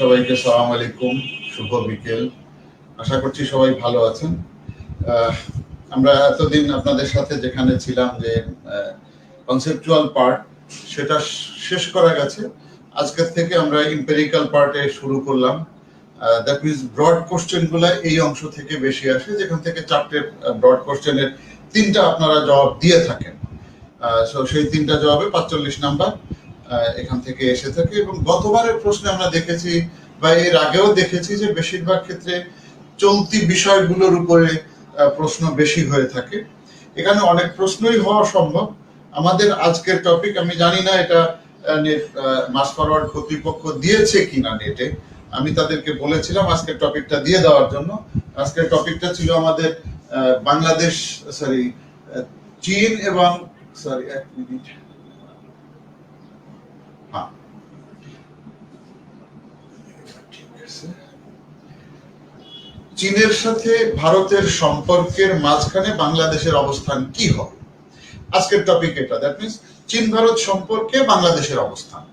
সবাইকে সালাম আলাইকুম, শুভ বিকেল। আশা করছি সবাই ভালো আছেন। আমরা এতদিন আপনাদের সাথে যেখানে ছিলাম যে কনসেপচুয়াল পার্ট সেটা শেষ করা গেছে। আজকের থেকে আমরা এমপিরিক্যাল পার্টে শুরু করলাম। দ্যাট মিনস ব্রড কোশ্চেনগুলো এই অংশ থেকে বেশি আসে, যেখান থেকে 4টে ব্রড কোশ্চেনের 3টা আপনারা জবাব দিয়ে থাকেন। সেই 3টা জবাবে 45 নাম্বার এখান থেকে এসে থাকে। এবং গতবারের প্রশ্নে আমরা দেখেছি বা এর আগেও দেখেছি যে বেশিরভাগ ক্ষেত্রে চলতি বিষয়গুলোর উপরে প্রশ্ন বেশি হয়ে থাকে। এখানে অনেক প্রশ্নই হওয়া সম্ভব। আমাদের আজকের টপিক, আমি জানি না এটা মাস ফরওয়ার্ড কর্তৃপক্ষ দিয়েছে কিনা নেটে। আমি তাদেরকে বলেছিলাম আজকের টপিকটা দিয়ে দেওয়ার জন্য। আজকের টপিকটা ছিল আমাদের বাংলাদেশ, চীন এবং এক মিনিট, চীনের সাথে ভারতের সম্পর্কের মাঝখানে বাংলাদেশের অবস্থান কি হবে। আজকের টপিক এটা, দ্যাট মিনস চীন ভারত সম্পর্কে বাংলাদেশের অবস্থান।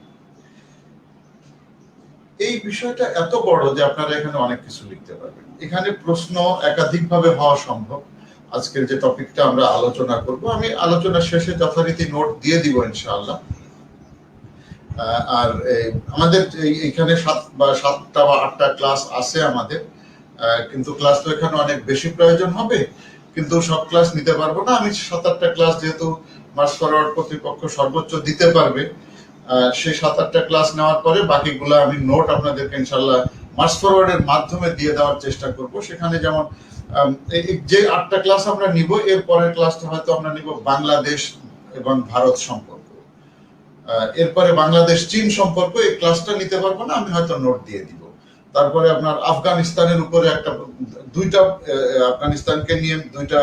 এই বিষয়টা এত বড় যে আপনারা এখানে অনেক কিছু লিখতে পারবেন। এখানে প্রশ্ন একাধিকভাবে হওয়া সম্ভব। আজকের যে টপিকটা আমরা আলোচনা করব, আমি আলোচনা শেষে যথারীতি নোট দিয়ে দিব ইনশাআল্লাহ। আর আমাদের এইখানে 7টা বা 8টা ক্লাস আছে আমাদের, কিন্তু ক্লাস তো এখানে অনেক বেশি প্রয়োজন হবে, কিন্তু সব ক্লাস নিতে পারবো না। আমি 7-8টা ক্লাস যেহেতু মার্চ ফরওয়ার্ড কর্তৃপক্ষ সর্বোচ্চ দিতে পারবে, সেই 7-8টা ক্লাস নেওয়ার পরে বাকিগুলো আমি নোট আপনাদেরকে ইনশাল্লাহ মার্চ ফরওয়ার্ডের মাধ্যমে দিয়ে দেওয়ার চেষ্টা করব। সেখানে যেমন যে 8টা ক্লাস আমরা নিব, এর পরের ক্লাসটা হয়তো আমরা নিব বাংলাদেশ এবং ভারত সম্পর্ক, এরপরে বাংলাদেশ চীন সম্পর্ক, এই ক্লাসটা নিতে পারবো না, আমি হয়তো নোট দিয়ে দিব। তারপরে আপনার আফগানিস্তানের উপরে আফগানিস্তানকে নিয়ে 2টা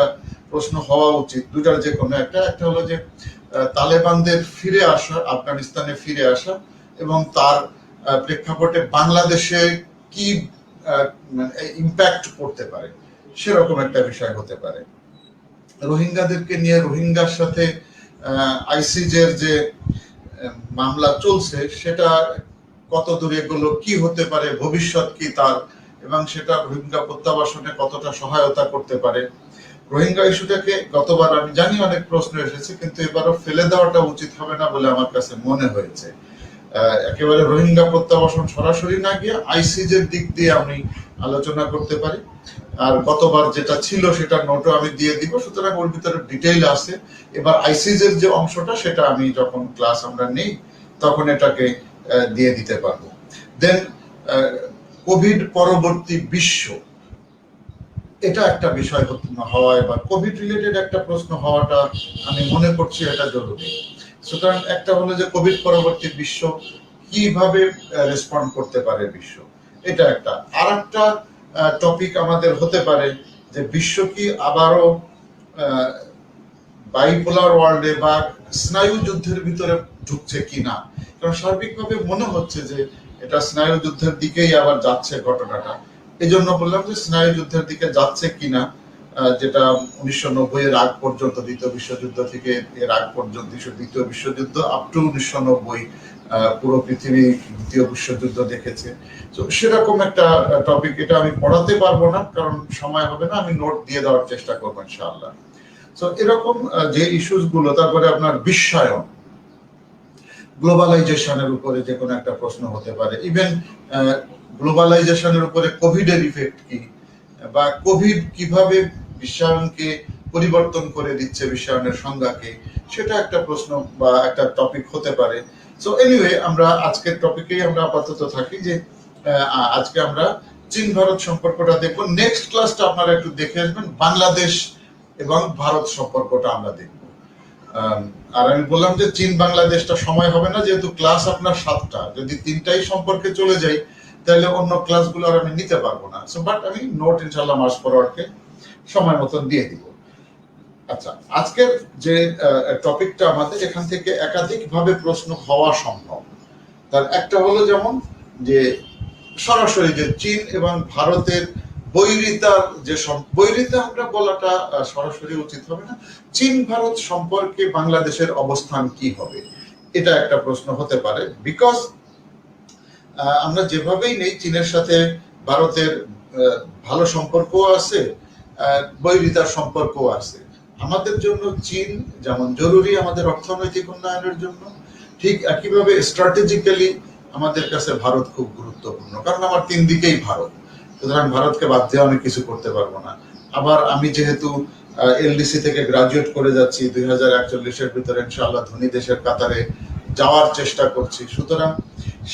প্রশ্ন হওয়া উচিত, 2টার যে কোনো একটা হলো যে তালেবানদের ফিরে আসা, আফগানিস্তানে ফিরে আসা এবং তার প্রেক্ষাপটে বাংলাদেশে কি ইম্প্যাক্ট করতে পারে, সেরকম একটা বিষয় হতে পারে। রোহিঙ্গাদেরকে নিয়ে, রোহিঙ্গার সাথে আইসিজের যে মামলা চলছে সেটা কত দূরে এগুলো, কি হতে পারে, ভবিষ্যৎ কি তার, এবং সেটা রোহিঙ্গা প্রত্যাবাসনে কতটা সহায়তা করতে পারে। রোহিঙ্গা ইস্যুটাকে গতবার আমি জানি অনেক প্রশ্ন এসেছে, কিন্তু এবারও ফেলে দেওয়াটা উচিত হবে না বলে আমার কাছে মনে হয়েছে। একেবারে রোহিঙ্গা প্রত্যাবাসন সরাসরি না গিয়ে আইসিজের দিক দিয়ে আমি আলোচনা করতে পারি। আর গতবার যেটা ছিল সেটা নোটও আমি দিয়ে দিব, সুতরাং ওর ভিতরে ডিটেইল আছে। এবার আইসিজের যে অংশটা সেটা আমি যখন ক্লাস আমরা নেই তখন এটাকে দিয়ে দিতে পারবো। দেন কোভিড পরবর্তী বিশ্ব, এটা একটা বিষয় হওয়ায় বা কোভিড রিলেটেড একটা প্রশ্ন হওয়াটা আমি মনে করছি এটা জরুরি। সুতরাং একটা হলো যে কোভিড পরবর্তী বিশ্ব কিভাবে রেসপন্ড করতে পারে বিশ্ব, এটা একটা। আর একটা টপিক আমাদের হতে পারে যে বিশ্ব কি আবারও বাইপোলার ওয়ার্ল্ডে বা স্নায়ু যুদ্ধের ভিতরে ঢুকছে কিনা, কারণ সার্বিকভাবে মনে হচ্ছে যে এটা স্নায়ু যুদ্ধের দিকেই আবার যাচ্ছে ঘটনাটা। এই জন্য বললাম যে স্নায়ু যুদ্ধের দিকে যাচ্ছে কিনা, যেটা 1990 এর আগ পর্যন্ত, দ্বিতীয় বিশ্বযুদ্ধ থেকে এর আগ পর্যন্ত, দ্বিতীয় বিশ্বযুদ্ধ আপ টু 1990 পুরো পৃথিবী দ্বিতীয় বিশ্বযুদ্ধ দেখেছে। তো সেরকম একটা টপিক, এটা আমি পড়াতে পারবো না কারণ সময় হবে না, আমি নোট দিয়ে দেওয়ার চেষ্টা করবো ইনশাআল্লাহ। তো এরকম যে ইস্যুস গুলো, তারপরে আপনার বিশ্বায়ন, গ্লোবালাইজেশনের উপরে যে কোনো একটা প্রশ্ন হতে পারে। ইভেন গ্লোবালাইজেশনের উপরে কোভিড এর ইফেক্ট কি, বা কোভিড কিভাবে বিশ্বায়নকে পরিবর্তন করে দিচ্ছে, বিশ্বায়নের সংজ্ঞাকে, সেটা একটা প্রশ্ন বা একটা টপিক হতে পারে। সো এনিওয়ে, আমরা আজকের টপিকেই আমরা আপাতত থাকি যে আজকে আমরা চীন ভারত সম্পর্কটা দেখবো। নেক্সট ক্লাসটা আপনারা একটু দেখে আসবেন, বাংলাদেশ এবং ভারত সম্পর্কটা আমরা দেখব। আর আমি বললাম যে চীন বাংলাদেশটা সময় হবে না, যেহেতু ক্লাস আপনার 7টা, যদি 3টাই সম্পর্কে চলে যাই তাহলে অন্য ক্লাসগুলো আর আমি নিতে পারবো না। সো বাট আমি নোট ইনশাআল্লাহ মার্চ ফরওয়ার্ডকে সময় মতন দিয়ে দিব। আচ্ছা, আজকের যে টপিকটা আমাদের, এখান থেকে একাধিকভাবে প্রশ্ন হওয়া সম্ভব। তার একটা হলো যেমন যে সরাসরি যে চীন এবং ভারতের বৈরিতার যে বৈরিতা আমরা বলাটা সরাসরি উচিত হবে না, চীন ভারত সম্পর্কে বাংলাদেশের অবস্থান কি হবে, এটা একটা প্রশ্ন হতে পারে। বিকজ আমরা যেভাবেই নেই, চীনের সাথে ভারতের ভালো সম্পর্কও আছে, বৈরিতার সম্পর্কও আছে। আমাদের জন্য চীন যেমন জরুরি আমাদের অর্থনৈতিক উন্নয়নের জন্য, ঠিক একইভাবে স্ট্র্যাটেজিক্যালি আমাদের কাছে ভারত খুব গুরুত্বপূর্ণ, কারণ আমার তিন দিকেই ভারত। সুতরাং ভারতকে বাদ দিয়ে অনেক কিছু করতে পারবো না। আবার আমি যেহেতু এলডিসি থেকে গ্রাজুয়েট করে যাচ্ছি, 2041-এর ভিতরে ইনশাআল্লাহ ধনী দেশের কাতারে যাওয়ার চেষ্টা করছি। সুতরাং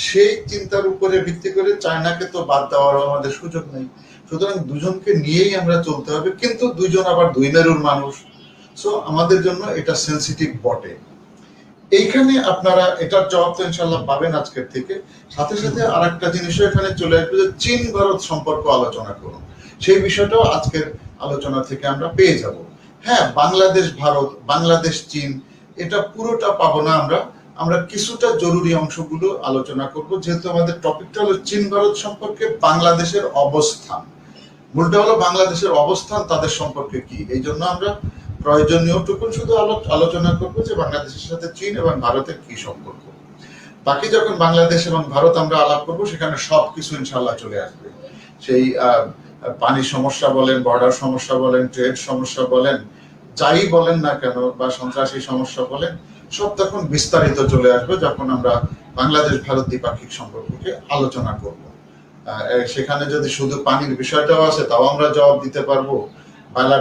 সেই চিন্তার উপরে ভিত্তি করে চায়নাকে তো বাদ দেওয়ারও আমাদের সুযোগ নেই। সুতরাং দুজনকে নিয়েই আমরা চলতে হবে, কিন্তু দুইজন আবার দুই মেরুর মানুষ। সো আমাদের জন্য এটা সেন্সিটিভ বটে। এইখানে আপনারা এটার জবাব তো ইনশাল্লাহ পাবেন আজকের থেকে। সাথে সাথে আর একটা জিনিসও এখানে চলে আসবে যে চীন ভারত সম্পর্ক আলোচনা করুন, সেই বিষয়টাও আজকের আলোচনা থেকে আমরা পেয়ে যাব। হ্যাঁ, বাংলাদেশ ভারত, বাংলাদেশ চীন, এটা পুরোটা পাবো না আমরা। আমরা কিছুটা জরুরি অংশগুলো আলোচনা করব, যেহেতু আমাদের টপিকটা হলো চীন ভারত সম্পর্কে বাংলাদেশের অবস্থান। মূলটা হলো বাংলাদেশের অবস্থান, তাদের সম্পর্কে কি। এই জন্য আমরা প্রয়োজনীয়টুকু শুধু আলোচনা করবো যে বাংলাদেশের সাথে চীন এবং ভারতের কি সম্পর্ক। বাকি যখন বাংলাদেশ এবং ভারত আমরা আলাপ করবো, সেখানে সবকিছু ইনশাল্লাহ চলে আসবে। সেই পানি সমস্যা বলেন, বর্ডার সমস্যা বলেন, ট্রেড সমস্যা বলেন, যাই বলেন না কেন, বা সন্ত্রাসী সমস্যা বলেন, সব তখন বিস্তারিত চলে আসবে যখন আমরা বাংলাদেশ ভারত দ্বিপাক্ষিক সম্পর্ককে আলোচনা করব। সেখানে যদি শুধু পানির বিষয়টাও আছে, তাও আমরা জবাব দিতে পারবো।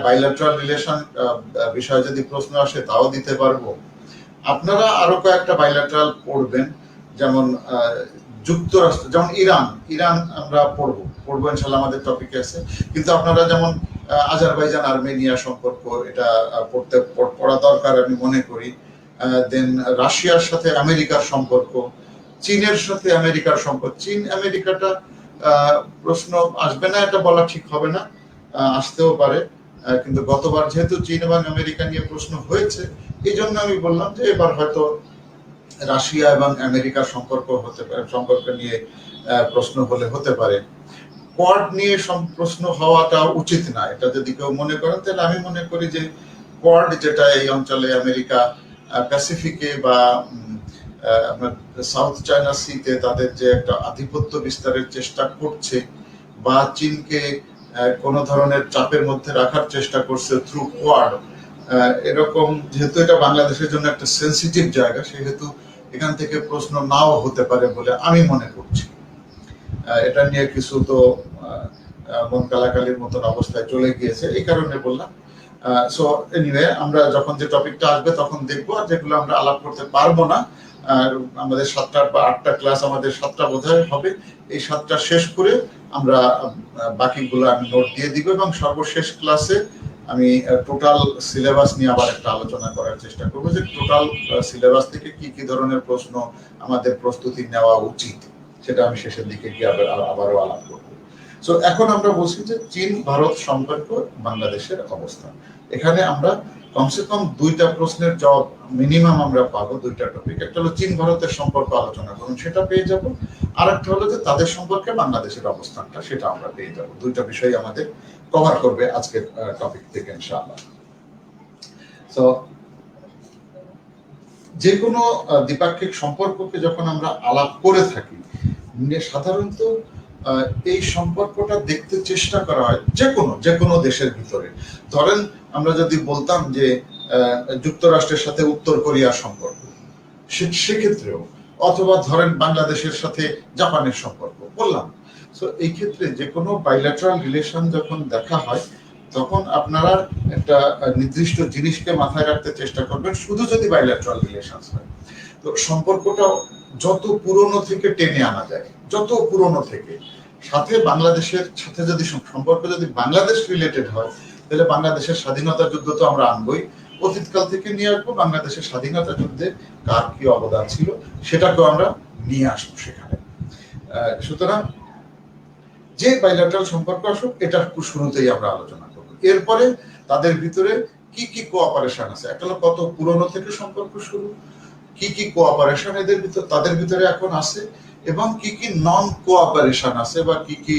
বাইল্যাটারাল রিলেশন বিষয়ে যদি প্রশ্ন আসে, তাও দিতে পারবো। আপনারা আরো কয়েকটা বাইল্যাটারাল পড়বেন, যেমন যুক্তরাষ্ট্র, যেমন ইরান আমরা পড়বো ইনশাল্লাহ, আমাদের টপিকে আছে। কিন্তু আপনারা যেমন আজারবাইজান আর্মেনিয়া সম্পর্ক, এটা পড়া দরকার আমি মনে করি। দেন রাশিয়ার সাথে আমেরিকার সম্পর্ক, চীনের সাথে আমেরিকার সম্পর্ক। চীন আমেরিকাটা প্রশ্ন আসবে না এটা বলা ঠিক হবে না, আসতেও পারে, কিন্তু গতবার যেহেতু চীন এবং আমেরিকা নিয়ে প্রশ্ন হয়েছে, এই জন্য আমি বললাম যে এবার হয়তো রাশিয়া এবং আমেরিকার সম্পর্ক নিয়ে প্রশ্ন হতে পারে। কোয়াড নিয়ে প্রশ্ন হওয়াটা উচিত না, এটা যদি কেউ মনে করেন, তাহলে আমি মনে করি যে কোয়াড, যেটা এই অঞ্চলে আমেরিকা প্যাসিফিকে বা আপনার সাউথ চায়না সিতে তাদের যে একটা আধিপত্য বিস্তারের চেষ্টা করছে, বা চীনকে কোন ধরনের চাপের মধ্যে রাখার চেষ্টা করছে থ্রু কোয়াড, এরকম, যেহেতু এটা বাংলাদেশের জন্য একটা সেন্সিটিভ জায়গা, সেহেতু এখান থেকে প্রশ্ন নাও হতে পারে বলে আমি মনে করছি। এটা নিয়ে কিছু তো মন কালাকালির মতন অবস্থায় চলে গিয়েছে, এই কারণে বললাম। সো এনিওয়ে, আমরা যখন যে টপিকটা আসবে তখন দেখবো, আর যেগুলো আমরা আলাপ করতে পারবো না, আমাদের 7টা বা 8টা ক্লাস, আমাদের 7টা বোধহয় হবে, এই 7টা শেষ করে আমরা বাকিগুলো আমি নোট দিয়ে দিব, এবং সর্বশেষ ক্লাসে আমি টোটাল সিলেবাস নিয়ে আবার একটা আলোচনা করার চেষ্টা করবো, যে টোটাল সিলেবাস থেকে কি কি ধরনের প্রশ্ন আমাদের প্রস্তুতি নেওয়া উচিত, সেটা আমি শেষের দিকে গিয়ে আবারও আলাপ করবো। সো এখন আমরা বলছি যে চীন ভারত সম্পর্ক, বাংলাদেশের অবস্থান। এখানে আমরা কমসে কম 2টা প্রশ্নের জবাব মিনিমাম আমরা পাবো, 2টা টপিক। একটা হলো চীন ভারতের সম্পর্ক আলোচনা করুন, সেটা পেয়ে যাব। আর একটা হলো যে তাদের সম্পর্কে বাংলাদেশের অবস্থানটা, সেটা আমরা পেয়ে যাব। 2টা বিষয় আমাদের কভার করবে আজকের টপিক থেকে ইনশাআল্লাহ। সো যে কোনো দ্বিপাক্ষিক সম্পর্ককে যখন আমরা আলাপ করে থাকি, সাধারণত এই সম্পর্কটা দেখতে চেষ্টা করা হয় যে কোনো দেশের ভিতরে। ধরেন আমরা যদি বলতাম যে যুক্তরাষ্ট্রের সাথে উত্তর কোরিয়ার সম্পর্ক, সেক্ষেত্রেও, অথবা ধরেন বাংলাদেশের সাথে জাপানের সম্পর্ক বললাম। সো এই ক্ষেত্রে যে কোনো বাইল্যাটারাল রিলেশন যখন দেখা হয়, তখন আপনারা একটা নির্দিষ্ট জিনিসকে মাথায় রাখতে চেষ্টা করবেন, শুধু যদি বাইল্যাটারাল রিলেশন হয়, তো সম্পর্কটা যত পুরনো থেকে টেনে আনা যায়, যত পুরনো থেকে, সাথে বাংলাদেশের সাথে যদি সম্পর্ক যদি বাংলাদেশ রিলেটেড হয়, তাহলে বাংলাদেশের স্বাধীনতা যুদ্ধ তো আমরা আনবই, অতীতকাল থেকে নিয়ে আসবো, বাংলাদেশের স্বাধীনতা যুদ্ধে কার কি অবদান ছিল সেটাকেও আমরা নিয়ে আসবো সেখানে। সুতরাং যে বাইল্যাটারাল সম্পর্ক আসুক, এটা শুরুতেই আমরা আলোচনা করবো। এরপরে তাদের ভিতরে কি কি কোঅপারেশন আছে, একটা হলো কত পুরনো থেকে সম্পর্ক শুরু, কি কি কোঅপারেশন তাদের ভিতরে এখন আছে, এবং কি কি নন কোঅপারেশন আছে, বা কি কি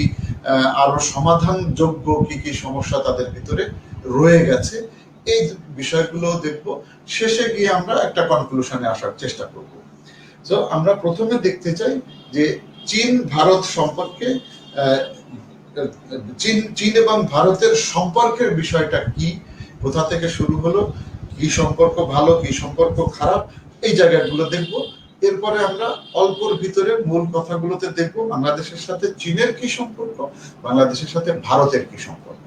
আরো সমাধানযোগ্য কি কি সমস্যা তাদের ভিতরে রয়ে গেছে, এই বিষয়গুলো দেখব। শেষে গিয়ে আমরা একটা কনক্লুশনে আসার চেষ্টা করব। তো আমরা প্রথমে দেখতে চাই যে চীন ভারত সম্পর্কে চীন এবং ভারতের সম্পর্কের বিষয়টা কি, কোথা থেকে শুরু হলো, কি সম্পর্ক ভালো, কি সম্পর্ক খারাপ, এই জায়গাগুলো দেখবো। এরপরে আমরা অল্পর ভিতরে মূল কথাগুলোতে দেখবো বাংলাদেশের সাথে চীনের কি সম্পর্ক, বাংলাদেশের সাথে ভারতের কি সম্পর্ক,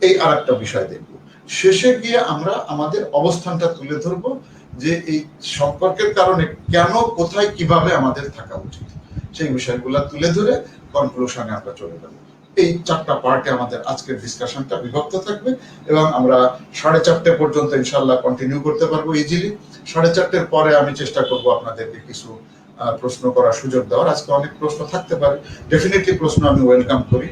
এই আর একটা বিষয় দেখবো। শেষে গিয়ে আমরা আমাদের অবস্থানটা তুলে ধরবো যে এই সম্পর্কের কারণে কেন, কোথায়, কিভাবে আমাদের থাকা উচিত, সেই বিষয়গুলো তুলে ধরে কনক্লুশনে আমরা চলে যাবো। এই 4টা পার্টে আমাদের আজকের ডিসকাশনটা বিভক্ত থাকবে এবং আমরা 4:30 পর্যন্ত ইনশাল্লাহ কন্টিনিউ করতে পারবো ইজিলি। 4:30 পরে আমি চেষ্টা করব আপনাদেরকে কিছু প্রশ্ন করার সুযোগ দেওয়ার। আজকে অনেক প্রশ্ন থাকতে পারে, ডেফিনেটলি প্রশ্ন আমি ওয়েলকাম করি,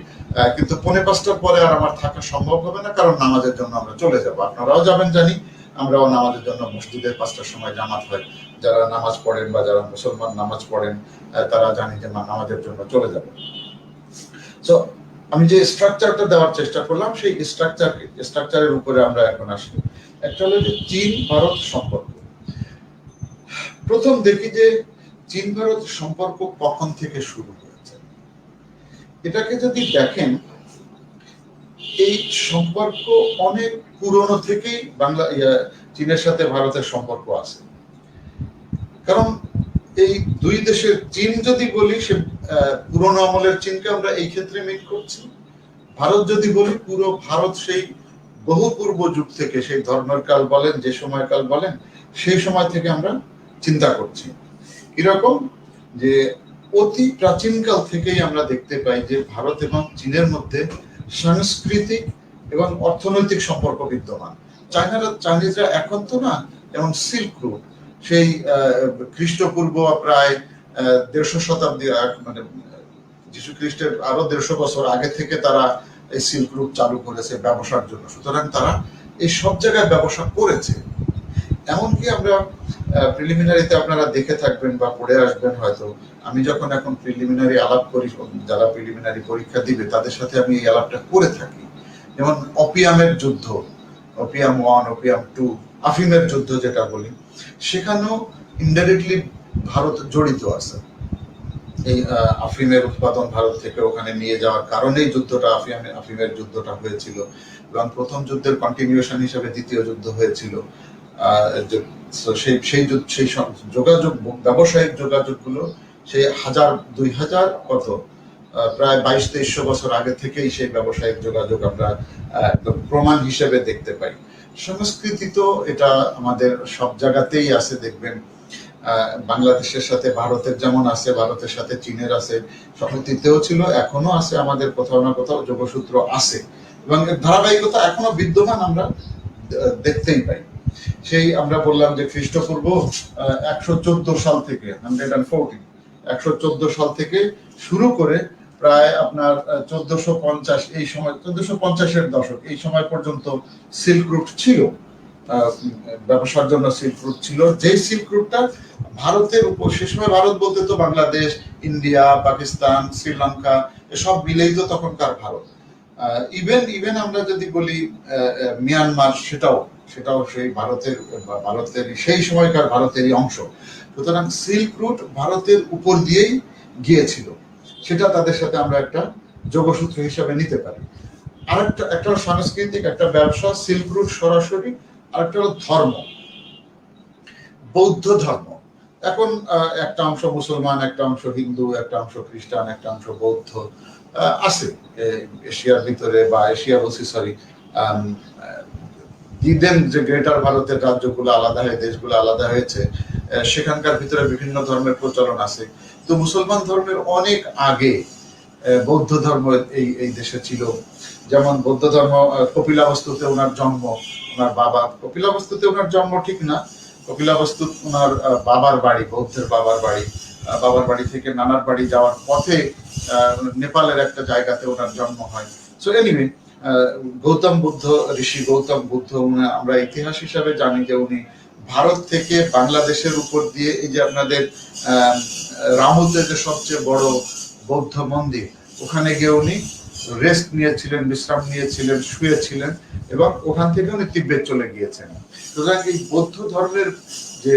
কিন্তু 4:45 পরে আর আমার থাকা সম্ভব হবে না, কারণ নামাজের জন্য আমরা চলে যাব। আপনারাও যাবেন জানি, আমরাও নামাজের জন্য মসজিদের 5টার সময় জামাত হয়, যারা নামাজ পড়েন বা যারা মুসলমান নামাজ পড়েন তারা জানি যে নামাজের জন্য চলে যাবে। সো আমি যে স্ট্রাকচারটা দেওয়ার চেষ্টা করলাম সেই স্ট্রাকচারের উপরে আমরা এখন আসি। একটা হলো যে চীন ভারত সম্পর্ক। প্রথম দেখি যে চীন ভারত সম্পর্ক কখন থেকে শুরু হয়েছে। এটাকে যদি দেখেন, এই সম্পর্ক অনেক পুরনো থেকেই চীনের সাথে ভারতের সম্পর্ক আছে। কারণ এই দুই দেশের, চীন যদি বলি সে পুরনো আমলের চীনকে আমরা এই ক্ষেত্রে মিট করছি, ভারত যদি বলি পুরো ভারত সেই বহু পূর্ব যুগ থেকে, সেই ধর্মের কাল বলেন, যে সময়কাল বলেন, সেই সময় থেকে আমরা চিন্তা করছি। এরকম যে অতি প্রাচীনকাল থেকেই আমরা দেখতে পাই যে ভারত এবং চীনের মধ্যে সাংস্কৃতিক এবং অর্থনৈতিক সম্পর্ক বিদ্যমান। চাইনিজরা এখন তো না, যেমন সিল্ক রুট, সেই খ্রিস্টপূর্ব প্রায় 150 শতাব্দী, মানে যীশু খ্রিস্টের আরো 150 বছর আগে থেকে তারা এই সিল্ক রুট চালু করেছে ব্যবসার জন্য। সুতরাং তারা এই সব জায়গায় ব্যবসা করেছে। এমনকি আমরা প্রিলিমিনারিতে আপনারা দেখে থাকবেন বা পড়ে আসবেন হয়তো, আমি যখন এখন প্রিলিমিনারি আলাপ করি, যারা প্রিলিমিনারি পরীক্ষা দিবে তাদের সাথে আমি এই আলাপটা করে থাকি। যেমন অপিয়ামের যুদ্ধ, অপিয়াম 1, অপিয়াম 2, আফিমের যুদ্ধ যেটা বলি, সেখানেও ইনডাইরেক্টলি ভারত জড়িত আছে। এই আফিমের উৎপাদন ভারত থেকে ওখানে নিয়ে যাওয়ার কারণেই যুদ্ধটা, আফিমের যুদ্ধটা হয়েছিল। এবং প্রথম যুদ্ধের কন্টিনিউশন হিসেবে দ্বিতীয় যুদ্ধ হয়েছিল। সেই যোগাযোগ, ব্যবসায়িক যোগাযোগগুলো সেই 2000 কত প্রায় 2200-2300 বছর আগে থেকেই সেই ব্যবসায়িক যোগাযোগ আমরা একদম প্রমাণ হিসেবে দেখতে পাই। সংস্কৃতি তো এটা আমাদের সব জায়গাতেই আছে, দেখবেন বাংলাদেশের সাথে ভারতের যেমন আছে, ভারতের সাথে চীনের আছে, অতীতেও ছিল, এখনো আছে, আমাদের কোথাও না কোথাও যোগসূত্র আছে এবং এর ধারাবাহিকতা এখনো বিদ্যমান আমরা দেখতেই পাই। সেই আমরা বললাম যে খ্রিস্টপূর্ব 114 সাল থেকে 114 সাল থেকে শুরু করে প্রায় আপনার 1450, এই সময় 1450-এর দশক, এই সময় পর্যন্ত সিল্ক রুট ছিল, ব্যবসার জন্য সিল্ক রুট ছিল। যে সিল্ক রুটটা ভারতের উপর, সে সময় ভারত বলতে তো বাংলাদেশ, ইন্ডিয়া, পাকিস্তান, শ্রীলঙ্কা এসব মিলেই তো তখনকার ভারত। ইভেন আমরা যদি বলি মিয়ানমার, সেটাও সেই ভারতের সেই সময়কার ভারতেরই অংশ। সুতরাং সিল্ক রুট ভারতের উপর দিয়েই গিয়েছিল, সেটা তাদের সাথে আমরা একটা যোগসূত্র হিসাবে নিতে পারি। একটা সাংস্কৃতিক, একটা ব্যবসা, সিল্ক রুট সরাসরি, আর একটা হলো ধর্ম, বৌদ্ধ ধর্ম। এখন একটা অংশ মুসলমান, একটা অংশ হিন্দু, একটা অংশ খ্রিস্টান, একটা অংশ বৌদ্ধ আছে এশিয়ার ভিতরে, বা এশিয়া বলছি সরি, ইডেন যে গ্রেটার ভারতের রাজ্যগুলো আলাদা হয়ে, দেশগুলো আলাদা হয়েছে, সেখানকার ভিতরে বিভিন্ন ধর্মের প্রচলন আছে। তো মুসলমান ধর্মের অনেক আগে বৌদ্ধ ধর্ম এই দেশে ছিল। যেমন বৌদ্ধ ধর্ম, কপিলাবস্তুতে ওনার জন্ম, ওনার বাবা, কপিলাবস্তুতে ওনার জন্ম ঠিক না, কপিলাবস্তু ওনার বাবার বাড়ি, বৌদ্ধের বাবার বাড়ি থেকে নানার বাড়ি যাওয়ার পথে নেপালের একটা জায়গাতে ওনার জন্ম হয়। সো এনিওয়ে, গৌতম বুদ্ধ, ঋষি গৌতম বুদ্ধ, আমরা ইতিহাস হিসাবে জানি যে উনি ভারত থেকে বাংলাদেশের উপর দিয়ে, এই যে আপনাদের রামুতে যে সবচেয়ে বড় বৌদ্ধ মন্দির, ওখানে গিয়ে উনি রেস্ট নিয়েছিলেন, বিশ্রাম নিয়েছিলেন, শুয়েছিলেন, এবং ওখান থেকে উনি তিব্বত চলে গিয়েছেন। সুতরাং এই বৌদ্ধ ধর্মের যে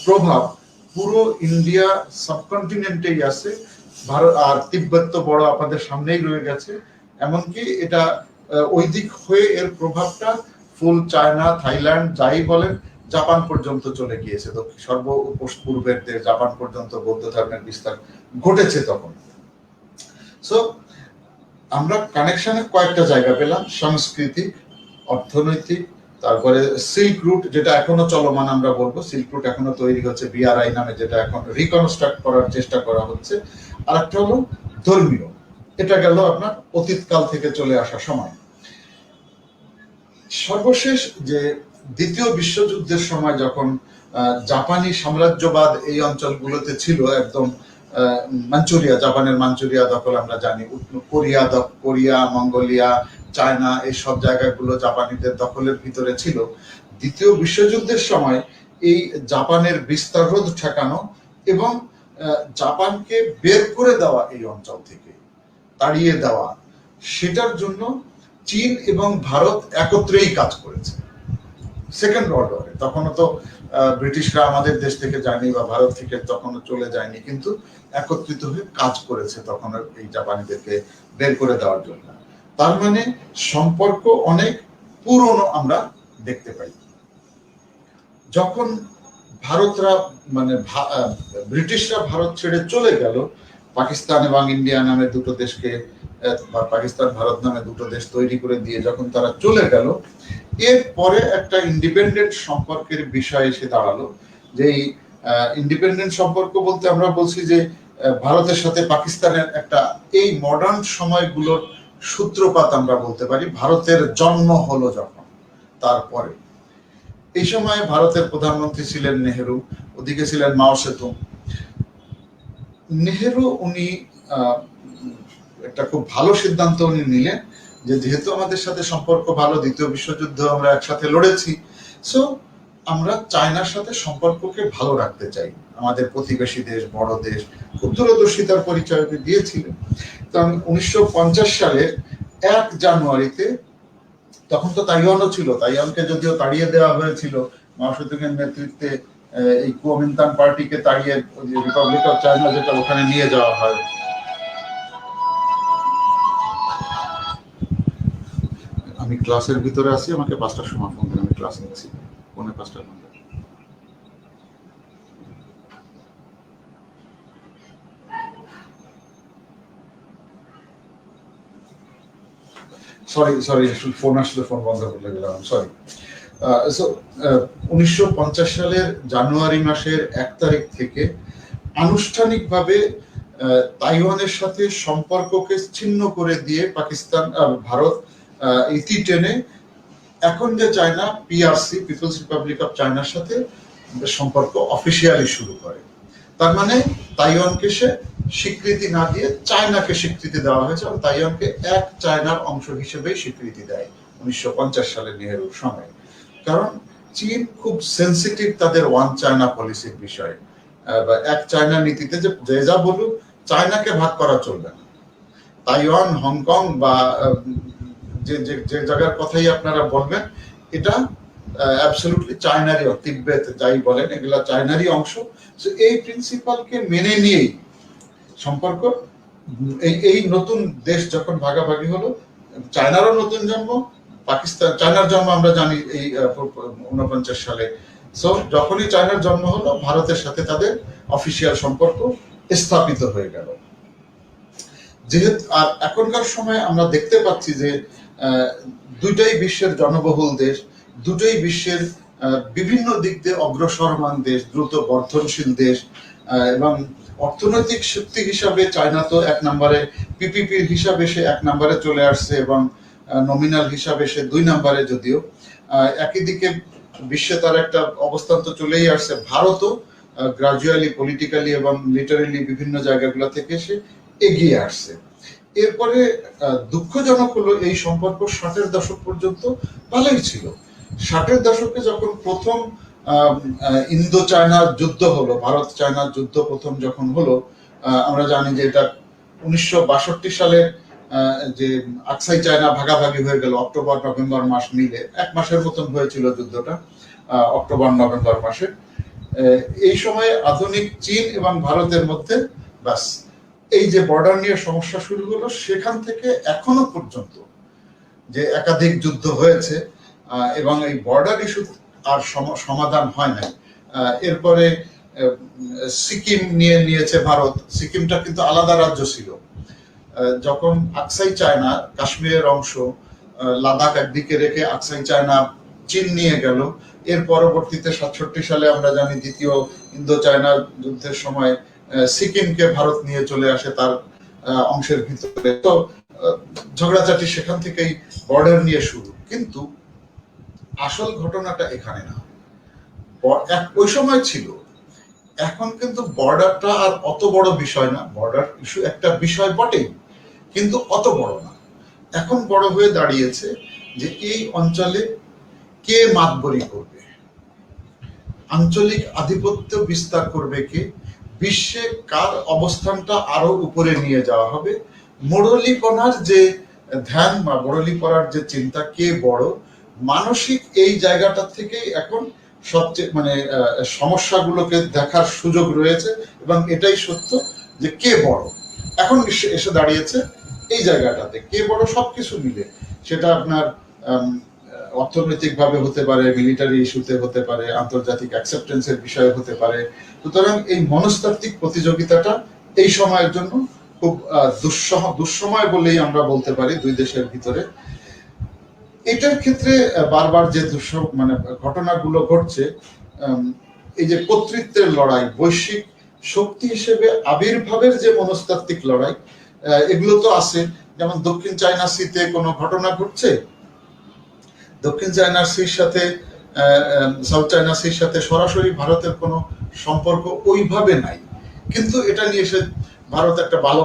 প্রভাব পুরো ইন্ডিয়া সাবকন্টিনেন্টেই আছে, ভারত আর তিব্বত তো বড় আপনাদের সামনেই রয়ে গেছে, এমনকি এটা ওই দিক হয়ে এর প্রভাবটা ফুল চায়না, থাইল্যান্ড যাই বলেন, জাপান পর্যন্ত চলে গিয়েছে। সর্ব পূর্বের দেশ জাপান পর্যন্ত বৌদ্ধ ধর্মের বিস্তার ঘটেছে তখন। সো আমরা কানেকশনে কয়েকটা জায়গা পেলাম, সাংস্কৃতিক, অর্থনৈতিক, তারপরে সিল্ক রুট যেটা এখনো চলমান, আমরা বলবো সিল্ক রুট এখনো তৈরি হচ্ছে, বিআরআই নামে, যেটা এখন রিকনস্ট্রাক্ট করার চেষ্টা করা হচ্ছে। আর একটা হলো ধর্মীয়, এটা গেল আপনার অতীতকাল থেকে চলে আসা সময়। সর্বশেষ যে দ্বিতীয় বিশ্বযুদ্ধের সময় যখন জাপানি সাম্রাজ্যবাদ এই অঞ্চলগুলোতে ছিল, একদম মাঞ্চুরিয়া, জাপানের মাঞ্চুরিয়া দখল আমরা জানি, কোরিয়া, মঙ্গোলিয়া, চায়না, এই সব জায়গাগুলো জাপানিদের দখলের ভিতরে ছিল। দ্বিতীয় বিশ্বযুদ্ধের সময় এই জাপানের বিস্তার রোধ ঠেকানো এবং জাপানকে বের করে দেওয়া, এই অঞ্চল থেকে তাড়িয়ে দেওয়া, সেটার জন্য চীন এবং ভারত একত্রেই কাজ করেছে। সেকেন্ড ওয়ার্ল্ড ওয়ারে তখনও তো ব্রিটিশরা আমাদের দেশ থেকে যায়নি বা ভারত থেকে তখনও চলে যায়নি, কিন্তু একত্রিত হয়ে কাজ করেছে তখন এই জাপানিদেরকে বের করে দেওয়ার জন্য। তার মানে সম্পর্ক অনেক পুরনো আমরা দেখতে পাই। যখন ভারতরা মানে ব্রিটিশরা ভারত ছেড়ে চলে গেল, পাকিস্তান এবং ইন্ডিয়া নামে দুটো দেশকে, পাকিস্তান ভারত নামে দুটো দেশ তৈরি করে দিয়ে যখন তারা চলে গেল, এরপরে একটা ইন্ডিপেন্ডেন্ট সম্পর্কের বিষয় এসে দাঁড়ালো। যে ইন্ডিপেন্ডেন্ট সম্পর্ক বলতে আমরা বলছি যে ভারতের সাথে পাকিস্তানের একটা, এই মডার্ন সময়গুলোর সূত্রপাত আমরা বলতে পারি ভারতের জন্ম হলো যখন। তারপরে এই সময় ভারতের প্রধানমন্ত্রী ছিলেন নেহেরু, ওদিকে ছিলেন মাও সেতুং। নেহেরু উনি একটা খুব ভালো সিদ্ধান্ত উনি নিলেন যে যেহেতু আমাদের সাথে সম্পর্ক ভালো, দ্বিতীয় বিশ্বযুদ্ধ আমরা একসাথে লড়েছি, সো আমরা চায়নার সাথে সম্পর্ককে ভালো রাখতে চাই। আমাদের প্রতিবেশী দেশ, বড় দেশ, খুব দূরদর্শিতার পরিচয় দিয়েছিলেন। তো 1950 সালের 1 জানুয়ারিতে, তখন তো তাইওয়ানও ছিল, তাইওয়ানকে যদিও তাড়িয়ে দেওয়া হয়েছিল মাও সেতুংয়ের নেতৃত্বে, এই কুওমিন্টাং পার্টিকে তাড়িয়ে রিপাবলিক অফ চায়না যেটা, ওখানে নিয়ে যাওয়া হয়। আমি ক্লাসের ভিতরে আছি, আমাকে 5টার সময় ফোন করে, আমি ক্লাস নিচ্ছি, 4:45 ঘন্টা। সরি ফোন আসলে ফোন বন্ধ করে গেলাম, সরি। 1950 সালের জানুয়ারি মাসের 1 তারিখ থেকে আনুষ্ঠানিকভাবে তাইওয়ানের সাথে সম্পর্ককে ছিন্ন করে দিয়ে পাকিস্তান, ভারত ইতি টেনে এখন যে China, PRC, people's republic of চায়নার সাথে সম্পর্ক অফিসিয়ালি শুরু করে। তার মানে তাইওয়ানকে সে স্বীকৃতি না দিয়ে চায়নাকে স্বীকৃতি দেওয়া হয়েছে, এবং তাইওয়ানকে এক চায়নার অংশ হিসেবেই স্বীকৃতি দেয় 1950 সালে নেহেরুর সময়। কারণ চীন খুব সেন্সিটিভ তাদের ওয়ান চায়না পলিসির বিষয়ে, বা এক চায়না নীতিতে, যে যা বলুক চায়নাকে ভাগ করা চলবে না। তাইওয়ান, হংকং বা যে যে জায়গার কথাই আপনারা বলবেন, এটা অ্যাবসলিউটলি চায়নারই, তিব্বত যাই বলেন, এগুলা চায়নারই অংশ। এই প্রিন্সিপালকে মেনে নিয়েই সম্পর্ক, এই নতুন দেশ যখন ভাগাভাগি হলো, চায়নারও নতুন জন্ম, পাকিস্তান, চায়নার জন্ম আমরা জানি এই 49 সালে। সো যখনই চায়নার জন্ম হলো, ভারতের সাথে তাদের অফিসিয়াল সম্পর্ক স্থাপিত হয়ে গেল। যেহেতু আর এখনকার সময় আমরা দেখতে পাচ্ছি যে দুইটাই বিশ্বের জনবহুল দেশ, দুটোই বিশ্বের বিভিন্ন দিক দিয়ে অগ্রসরমান দেশ, দ্রুত বর্ধনশীল দেশ, এবং অর্থনৈতিক শক্তি হিসাবে চায়না তো 1 নম্বরে, পিপিপির হিসাবে সে 1 নম্বরে চলে আসছে, এবং নমিনাল হিসাবে সে 2 নম্বরে, যদিও একই দিকে বিশ্বে তার একটা অবস্থান তো চলেই আসছে। ভারতও গ্রাজুয়ালি পলিটিক্যালি এবং মিলিটারিলি বিভিন্ন জায়গাগুলো থেকে সে এগিয়ে আসছে। এরপরে দুঃখজনক হলো এই সম্পর্ক 60-এর দশক পর্যন্ত ভালোই ছিল। 60-এর দশকে যখন প্রথম ইন্দো চায়না যুদ্ধ হলো, ভারত চায়না যুদ্ধ প্রথম যখন হলো, আমরা জানি যে এটা 1962 সালের যে আকসাই চায়না ভাগাভাগি হয়ে গেল, অক্টোবর নভেম্বর মাস মিলে 1 মাসের মতন হয়েছিল যুদ্ধটা, অক্টোবর নভেম্বর মাসে। এই সময়ে আধুনিক চীন এবং ভারতের মধ্যে ব্যাস এই যে বর্ডার নিয়ে সমস্যা শুরু হলো, সেখান থেকে এখনো পর্যন্ত যে একাধিক যুদ্ধ হয়েছে এবং এই বর্ডার ইস্যু আর সমাধান হয় নাই। এরপরে সিকিম নিয়েছে ভারত। সিকিমটা কিন্তু আলাদা রাজ্য ছিল। যখন আকসাই চায়না, কাশ্মীরের অংশ, লাদাখ একদিকে রেখে আকসাই চায়না চীন নিয়ে গেল। এর পরবর্তীতে 67 সালে আমরা জানি দ্বিতীয় ইন্দো চায়না যুদ্ধের সময় সিকিমকে ভারত নিয়ে চলে আসে তার অংশের ভিতরে। তো ঝগড়াঝাটি সেখান থেকেই বর্ডার নিয়ে শুরু। কিন্তু আসল ঘটনাটা এখানে না, ওই সময় ছিল। এখন কিন্তু বর্ডারটা আর অত বড় বিষয় না। বর্ডার ইস্যু একটা বিষয় বটেই, কিন্তু অত বড় না। এখন বড় হয়ে দাঁড়িয়েছে যে এই অঞ্চলে কে মাতবরি করবে, আঞ্চলিক আধিপত্য বিস্তার করবে কে, বিশ্বে কার অবস্থানটা আরো উপরে নিয়ে যাওয়া হবে, মোড়লিপনার যে ধ্যান বা মোড়লিপনার যে চিন্তা, কে বড়, মানসিক এই জায়গাটা থেকেই এখন সবচেয়ে সমস্যাগুলোকে দেখার সুযোগ রয়েছে। এবং এটাই সত্য যে কে বড় এখন এসে দাঁড়িয়েছে এই জায়গাটাতে। কে বড় সবকিছু মিলে, সেটা আপনার অর্থনৈতিক ভাবে হতে পারে, মিলিটারি ইস্যুতে হতে পারে, আন্তর্জাতিক অ্যাকসেপ্টেন্সের বিষয়ে হতে পারে। সুতরাং এই মনস্তাত্ত্বিক প্রতিযোগিতাটা এই সময়ের জন্য খুব দুঃসময় বলেই আমরা বলতে পারি দুই দেশের ভিতরে। এটার ক্ষেত্রে বারবার যে ঘটনাগুলো ঘটছে, এই যে কর্তৃত্বের লড়াই, বৈশ্বিক শক্তি হিসেবে আবির্ভাবের যে মনস্তাত্ত্বিক লড়াই, এগুলো তো আছে। যেমন দক্ষিণ চায়না সিতে কোনো ঘটনা ঘটছে, দক্ষিণ চায়না সির সাথে সাউথ চায়না সির সাথে সরাসরি ভারতের কোনো সম্পর্ক ওইভাবে নাই, কিন্তু এটা নিয়ে সে ভারত একটা ভালো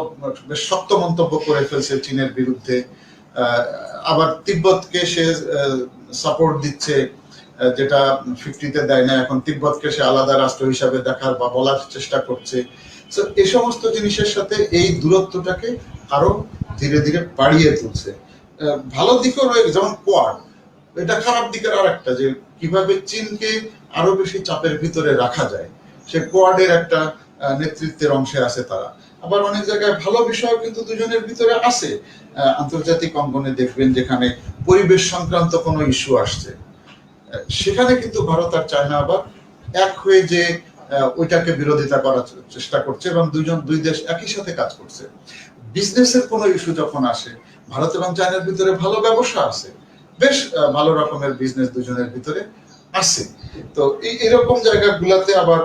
বেশ শক্ত মন্তব্য করে ফেলছে চীনের বিরুদ্ধে। আবার তিব্বতকে সে সাপোর্ট দিচ্ছে, যেটা 50-তে দেয় না। এখন তিব্বতকে সে আলাদা রাষ্ট্র হিসাবে দেখার বা বলার চেষ্টা করছে। এই সমস্ত জিনিসের সাথে এই দূরত্বটাকে আরো ধীরে ধীরে বাড়িয়ে তুলছে। ভালো দিকও রয়েছে, যেমন কোয়াড। এটা খারাপ দিকের আর একটা, যে কিভাবে চীনকে আরো বেশি চাপের ভিতরে রাখা যায়। সে কোয়াডের একটা নেতৃত্বের অংশে আছে তারা। আবার অনেক জায়গায় ভালো বিষয় কিন্তু দুজনের ভিতরে আছে। আন্তর্জাতিক অঙ্গনে দেখবেন যেখানে পরিবেশ সংক্রান্ত কোনো ইস্যু আসছে, সেখানে কিন্তু ভারত আর চায়না আবার এক হয়ে যে ওইটাকে বিরোধিতা করার চেষ্টা করছে এবং দুই দেশ একই সাথে কাজ করছে। বিজনেসের কোনো ইস্যু যখন আসে, ভারত এবং চায়নার ভিতরে ভালো ব্যবসা আছে, বেশ ভালো রকমের বিজনেস দুজনের ভিতরে আছে। তো এরকম জায়গাগুলোতে আবার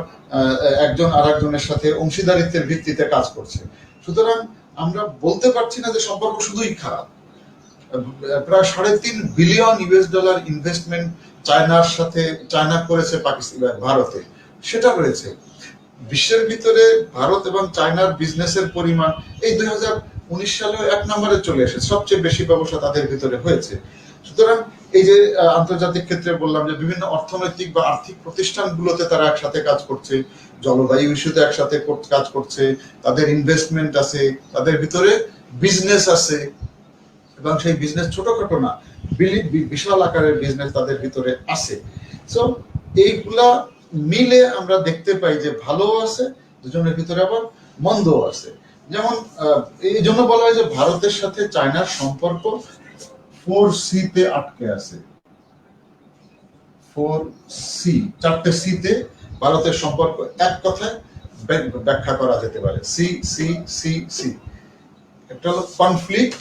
একজন আরেকজনের সাথে অংশীদারিত্বের ভিত্তিতে কাজ করছে। সুতরাং আমরা বলতে পারছি না যে সম্পর্ক শুধুই খারাপ। প্রায় $3.5 বিলিয়ন ইনভেস্টমেন্ট চায়না করেছে ভারতে, সেটা রয়েছে। বিশ্বের ভিতরে ভারত এবং চায়নার বিজনেসের পরিমাণ এই 2019 সালে 1 নম্বরে চলে এসেছে, সবচেয়ে বেশি ব্যবসা তাদের ভিতরে হয়েছে। সুতরাং এই যে আন্তর্জাতিক ক্ষেত্রে বললাম যে বিভিন্ন অর্থনৈতিক বা আর্থিক প্রতিষ্ঠানগুলোতে তারা একসাথে কাজ করছে, জলবায়ু ইস্যুতে একসাথে কাজ করছে, তাদের ইনভেস্টমেন্ট আছে, তাদের ভিতরে বিজনেস আছে, এবং সেই বিজনেস ছোটখাটো না, বিশাল আকারের বিজনেস তাদের ভিতরে আছে। সো এইগুলা মিলে আমরা দেখতে পাই যে ভালো আছে দুজনের ভিতরে, আবার মন্দও আছে। যেমন এই জন্য বলা হয় যে ভারতের সাথে চায়নার সম্পর্ক 4C তে আটকে আছে। 4C, 4টে সিতে ভারতের সম্পর্ক এক কথায় ব্যাখ্যা করা যেতে পারে। C C C C. একটা হলো কনফ্লিক্ট,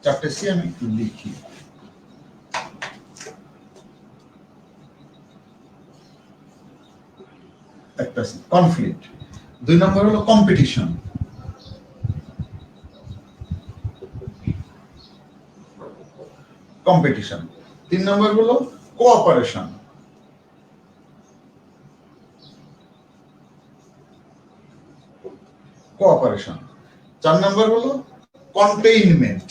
4টে সি আমি একটু লিখি। একটা সি কনফ্লিক্ট, 2 নম্বর হলো কম্পিটিশন, কম্পিটিশন, 3 নম্বর হলো কোঅপারেশন, কোঅপারেশন, 4 নম্বর হলো কন্টেইনমেন্ট।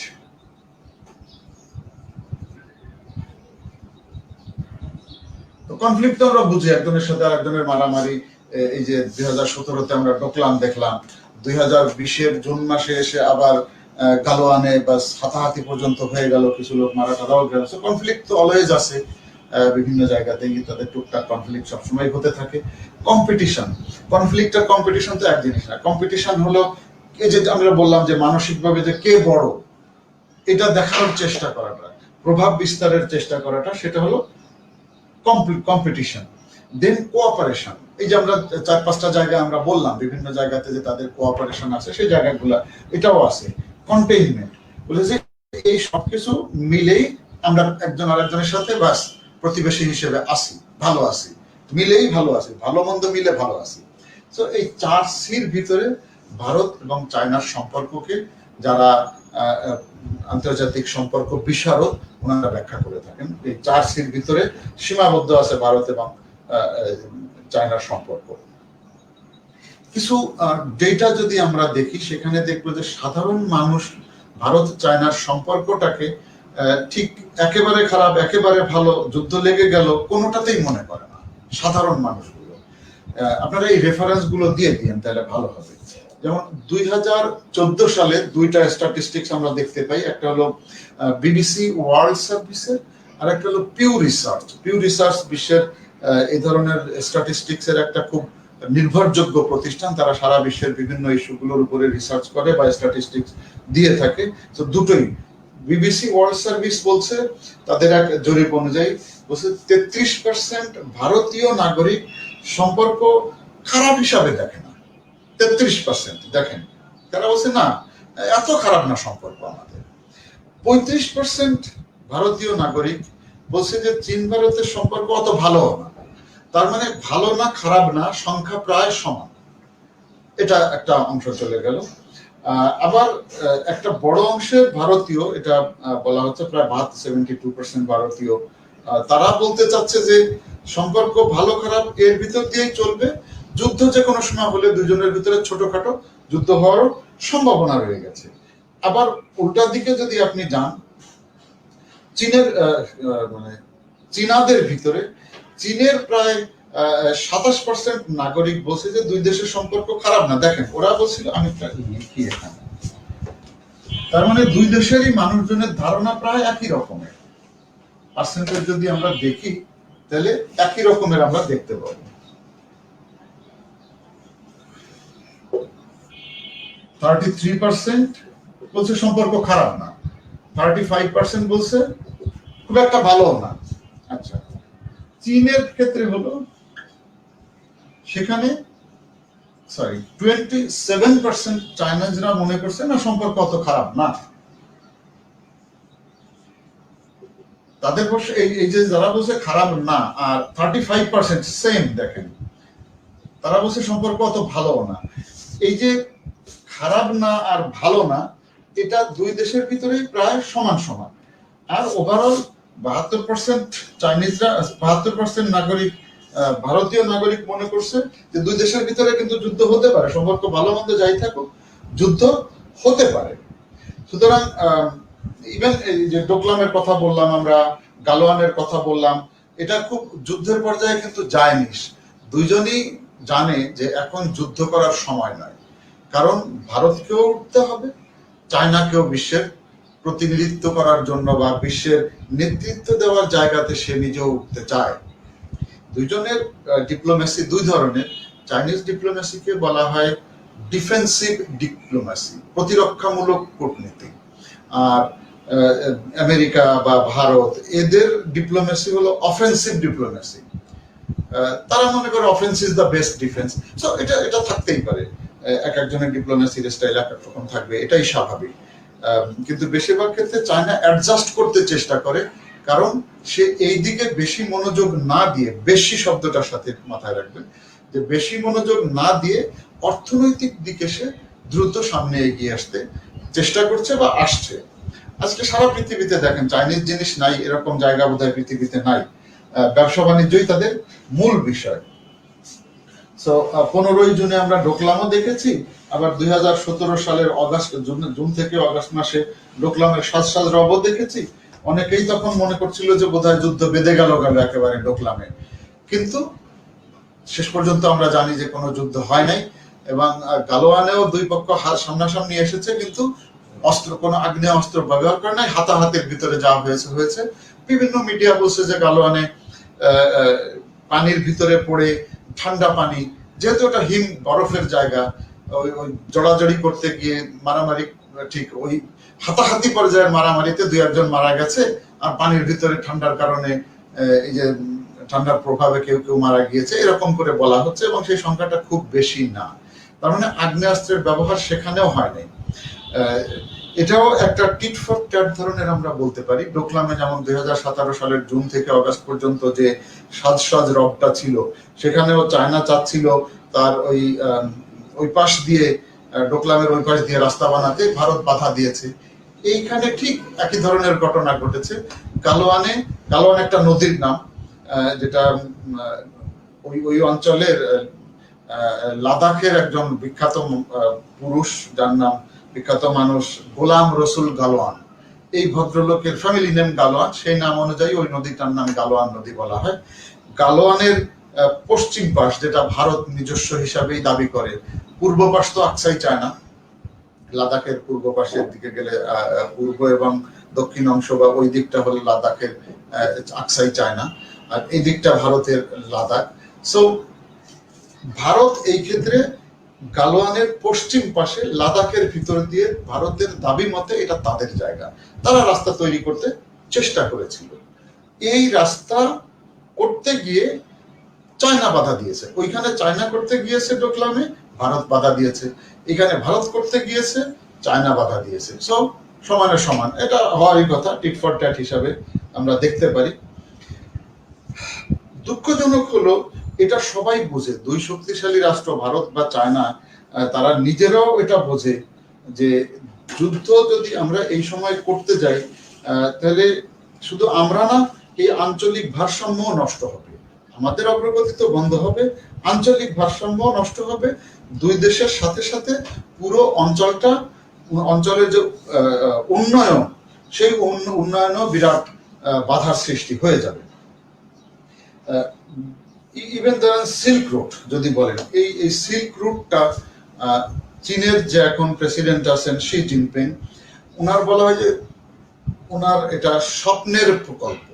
কনফ্লিক্ট তো আমরা বুঝি একজনের সাথে আরেকজনের মারামারি। এই যে 2017-তে আমরা ডোকলাম দেখলাম, 2020-এর জুন মাসে এসে আবার গালোয়ানে বাস হাতাহাতি পর্যন্ত হয়ে গেল, কিছু লোক মারা টারাও গেল। কনফ্লিক্ট তো অলওয়েজ আছে। বিভিন্ন জায়গাতেই তাদের টুকটাক কনফ্লিক্ট সবসময় হতে থাকে। কনফ্লিক্ট আর কম্পিটিশন তো এক জিনিস না। কম্পিটিশন হলো এই যে আমরা বললাম যে মানসিকভাবে যে কে বড় এটা দেখানোর চেষ্টা করাটা, প্রভাব বিস্তারের চেষ্টা করাটা, সেটা হলো কম্পিটিশন। দেন কোঅপারেশন, এই যে আমরা 4-5টা জায়গায় আমরা বললাম বিভিন্ন জায়গাতে যে তাদের কোঅপারেশন আছে, সেই জায়গাগুলো এটাও আছে। কন্টেইনমেন্ট বলে যে এই সবকিছু মিলেই আমরা একজন আরেকজনের সাথে বাস প্রতিবেশী হিসেবে আসি, ভালো আছি, মিলেই ভালো আছি, ভালো মন্দ মিলে ভালো আছি। তো এই 4Cর ভিতরে ভারত এবং চায়নার সম্পর্ককে যারা আন্তর্জাতিক সম্পর্ক বিশারদ ওনারা ব্যাখ্যা করে থাকেন, এই 4Cর ভিতরে সীমাবদ্ধ আছে ভারত এবং চায়নার সম্পর্ক। কিছু ডেটা যদি আমরা দেখি সেখানে দেখবো যে সাধারণ মানুষ ভারত চায়নার সম্পর্কটাকে ঠিক একেবারে খারাপ, একেবারে ভালো, যুদ্ধ লেগে গেল কোনোটাতেই মনে করে না সাধারণ মানুষগুলো। আপনারা এই রেফারেন্স গুলো দিয়ে দিন তাহলে ভালো হবে। যেমন 2014 সালে দুইটা স্ট্যাটিস্টিক্স আমরা দেখতে পাই, একটা হলো বিবিসি ওয়ার্ল্ড সার্ভিসের আর একটা হলো পিউ রিসার্চ বিশ্বের এই ধরনের স্ট্যাটিস্টিক্স এর একটা খুব নির্ভরযোগ্য প্রতিষ্ঠান। তারা সারা বিশ্বের বিভিন্ন ইস্যুগুলোর উপরে রিসার্চ করে বা স্ট্যাটিস্টিক্স দিয়ে থাকে। তো দুটোই, বিবিসি ওয়ার্ল্ড সার্ভিস বলছে তাদের এক জরিপ অনুযায়ী বলছে 33% ভারতীয় নাগরিক সম্পর্ক খারাপ হিসাবে দেখে না। 33% দেখেন, তারা বলছে না এত খারাপ না সম্পর্ক আমাদের। 35% ভারতীয় নাগরিক বলছে যে চীন ভারতের সম্পর্ক অত ভালো না। তার মানে ভালো না খারাপ না, সংখ্যা প্রায় সমান। এটা একটা অংশ চলে গেল। আবার একটা বড় অংশের ভারতীয়, এটা বলা হচ্ছে প্রায় 72% ভারতীয়, তারা বলতে চাচ্ছে যে সম্পর্ক ভালো খারাপ এর ভিতর দিয়েই চলবে, যুদ্ধ যে কোনো সময় হলে দুজনের ভিতরে ছোটখাটো যুদ্ধ হওয়ারও সম্ভাবনা রয়ে গেছে। আবার উল্টা দিকে যদি আপনি যান, চীনের মানে চীনাদের ভিতরে চীনের প্রায় 27% নাগরিক বলছে যে দুই দেশের সম্পর্ক খারাপ না। দেখেন ওরা বলছিল, আমি লিখি এখানে, তার মানে দুই দেশেরই মানুষজনের ধারণা প্রায় একই রকমের। পার্সেন্টেজ যদি আমরা দেখি তাহলে একই রকমের আমরা দেখতে পাবো। 33% বলছে সম্পর্ক খারাপ না, 35% বলছে খুব একটা ভালো না। আচ্ছা, চীনের ক্ষেত্রে হলো সেখানে 27% চাইনিজরা মনে করছে না সম্পর্ক অত খারাপ না। তাদের বসে এই যে যারা বলছে খারাপ না, আর 35% সেম দেখেন, তারা বলছে সম্পর্ক অত ভালো না। এই যে খারাপ না আর ভালো না, এটা দুই দেশের ভিতরেই প্রায় সমান সমান। আর ওভারঅল 72% চাইনিজরা, 72% নাগরিক, ভারতীয় নাগরিক মনে করছে যে দুই দেশের ভিতরে কিন্তু যুদ্ধ হতে পারে, সম্পর্ক ভালো মন্দ যাই থাকুক যুদ্ধ হতে পারে। সুতরাং ইভেন যে ডোকলামের কথা বললাম আমরা, গালোয়ানের কথা বললাম, এটা খুব যুদ্ধের পর্যায়ে কিন্তু যায়নি। দুইজনই জানে যে এখন যুদ্ধ করার সময় নয়, কারণ ভারতকেও উঠতে হবে, চায়নাকেও বিশ্বের প্রতিনিধিত্ব করার জন্য বা বিশ্বের নেতৃত্ব দেওয়ার জায়গাতে সে নিজেও উঠতে চায়। দুইজনের ডিপ্লোমেসি দুই ধরনের। চাইনিজ ডিপ্লোমেসিকে বলা হয় ডিফেন্সিভ ডিপ্লোমেসি, প্রতিরক্ষামূলক কূটনীতি। আর আমেরিকা বা ভারত এদের ডিপ্লোমেসি হলো অফেন্সিভ ডিপ্লোমেসি। তারা মনে করে offence is the best defence. So এটা থাকতেই পারে, এক একজনের ডিপ্লোমেসির স্টাইল এক এক রকম থাকবে, এটাই স্বাভাবিক। কিন্তু বেশিরভাগ ক্ষেত্রে চায়না অ্যাডজাস্ট করতে চেষ্টা করে, কারণ সে এই দিকে বেশি মনোযোগ না দিয়ে, বেশি শব্দটার সাথে মাথায় রাখবেন যে বেশি মনোযোগ না দিয়ে অর্থনৈতিক দিকে সে দ্রুত সামনে এগিয়ে আসতে চেষ্টা করছে বা আসছে। আজকে সারা পৃথিবীতে দেখেন চাইনিজ জিনিস নাই এরকম জায়গা বোধহয় পৃথিবীতে নাই। ব্যবসা বাণিজ্যই তাদের মূল বিষয়। সো 15 জুনে আমরা ডোকলামও দেখেছি, আবার 2017 সালের জুন থেকে অগাস্ট মাসে ডোকলামের সাজ রবও দেখেছি। অনেকেই তখন মনে করছিল যে বোধহয় যুদ্ধ বেঁধে গেল একেবারে ডোকলামে, কিন্তু শেষ পর্যন্ত আমরা জানি যে কোনো যুদ্ধ হয় নাই। এবং গালোয়ানেও দুই পক্ষ সামনাসামনি এসেছে, কিন্তু কোনো আগ্নেয় অস্ত্র ব্যবহার করে নাই, হাতাহাতির ভিতরে যা হয়েছে। বিভিন্ন মিডিয়া বলছে যে গালোয়ানে পানির ভিতরে পড়ে ঠান্ডা পানি, যেহেতু ওটা হিম বরফের জায়গা, ওই জড়াজড়ি করতে গিয়ে মারামারি, ঠিক ওই হাতাহাতি পর্যায়ের মারামারিতে 2-1 মারা গেছে, আর পানির ভিতরে ঠান্ডার কারণে এই যে ঠান্ডার প্রভাবে কেউ কেউ মারা গিয়েছে, এরকম করে বলা হচ্ছে, এবং সেই সংখ্যাটা খুব বেশি না। তার মানে আগ্নেয়াস্ত্রের ব্যবহার সেখানেও হয় নাই। এটাও একটা টিট ফর ট্যাট ধরনের আমরা বলতে পারি। ডোকলামে যেমন 2017 সালের জুন থেকে অগাস্ট পর্যন্ত যে সাজ রবটা ছিল, সেখানেও চায়না চাচ্ছিল তার ওই পাশ দিয়ে, ডোকলামের ওই পাশ দিয়ে রাস্তা বানাতে, ভারত বাধা দিয়েছে। এইখানে ঠিক একই ধরনের ঘটনা ঘটেছে। গালোয়ান একটা নদীর নাম, যেটা ওই অঞ্চলের লাদাখের একজন বিখ্যাত পুরুষ, যার নাম, বিখ্যাত মানুষ গোলাম রসুল গালোয়ান, এই ভদ্রলোকের ফ্যামিলি নেম গালোয়ান, সেই নাম অনুযায়ী ওই নদীটার নাম গালোয়ান নদী বলা হয়। গালোয়ানের পশ্চিম পাশ, যেটা ভারত নিজস্ব হিসাবেই দাবি করে, পূর্ব পাশ তো আকসাই চায়না, লাদাখের পূর্ব পাশের দিকে গেলে পূর্ব এবং দক্ষিণ অংশ বা ওই দিকটা হলো লাদাখের আকসাই চায়না, আর এই দিকটা ভারতের লাদাখ। সো ভারত এই ক্ষেত্রে গালোয়ানের পশ্চিম পাশে লাদাখের ভিতর দিয়ে, ভারতের দাবি মতে এটা তাদের জায়গা, তারা রাস্তা তৈরি করতে চেষ্টা করেছিল। এই রাস্তা করতে গিয়ে চায়না বাধা দিয়েছে। ওইখানে চায়না করতে গিয়েছে ডোকলামে, ভারত বাধা দিয়েছে। এখানে ভারত করতে গিয়েছে, চায়না বাধা দিয়েছে। সো সমানে সমান, এটা হওয়ারই কথা, টিট ফর ট্যাট হিসাবে আমরা দেখতে পারি। দুঃখজনক হলো, এটা সবাই বোঝে, দুই শক্তিশালী রাষ্ট্র ভারত বা চায়না, তারা নিজেরাও এটা বোঝে যে যুদ্ধ যদি আমরা এই সময় করতে যাই, তাহলে শুধু আমরা না, এই আঞ্চলিক ভারসাম্য নষ্ট হবে, আমাদের অগ্রগতি তো বন্ধ হবে, আঞ্চলিক ভারসাম্য নষ্ট হবে, দুই দেশের সাথে সাথে পুরো অঞ্চলের যে উন্নয়ন, সেই উন্নয়নও বিরাট বাধার সৃষ্টি হয়ে যাবে। ইভেন ধরেন সিল্ক রুট যদি বলেন, এই সিল্ক রুটটা, চীনের যে এখন প্রেসিডেন্ট আছেন শি জিনপিং, ওনার বলা হয় যে ওনার এটা স্বপ্নের প্রকল্প।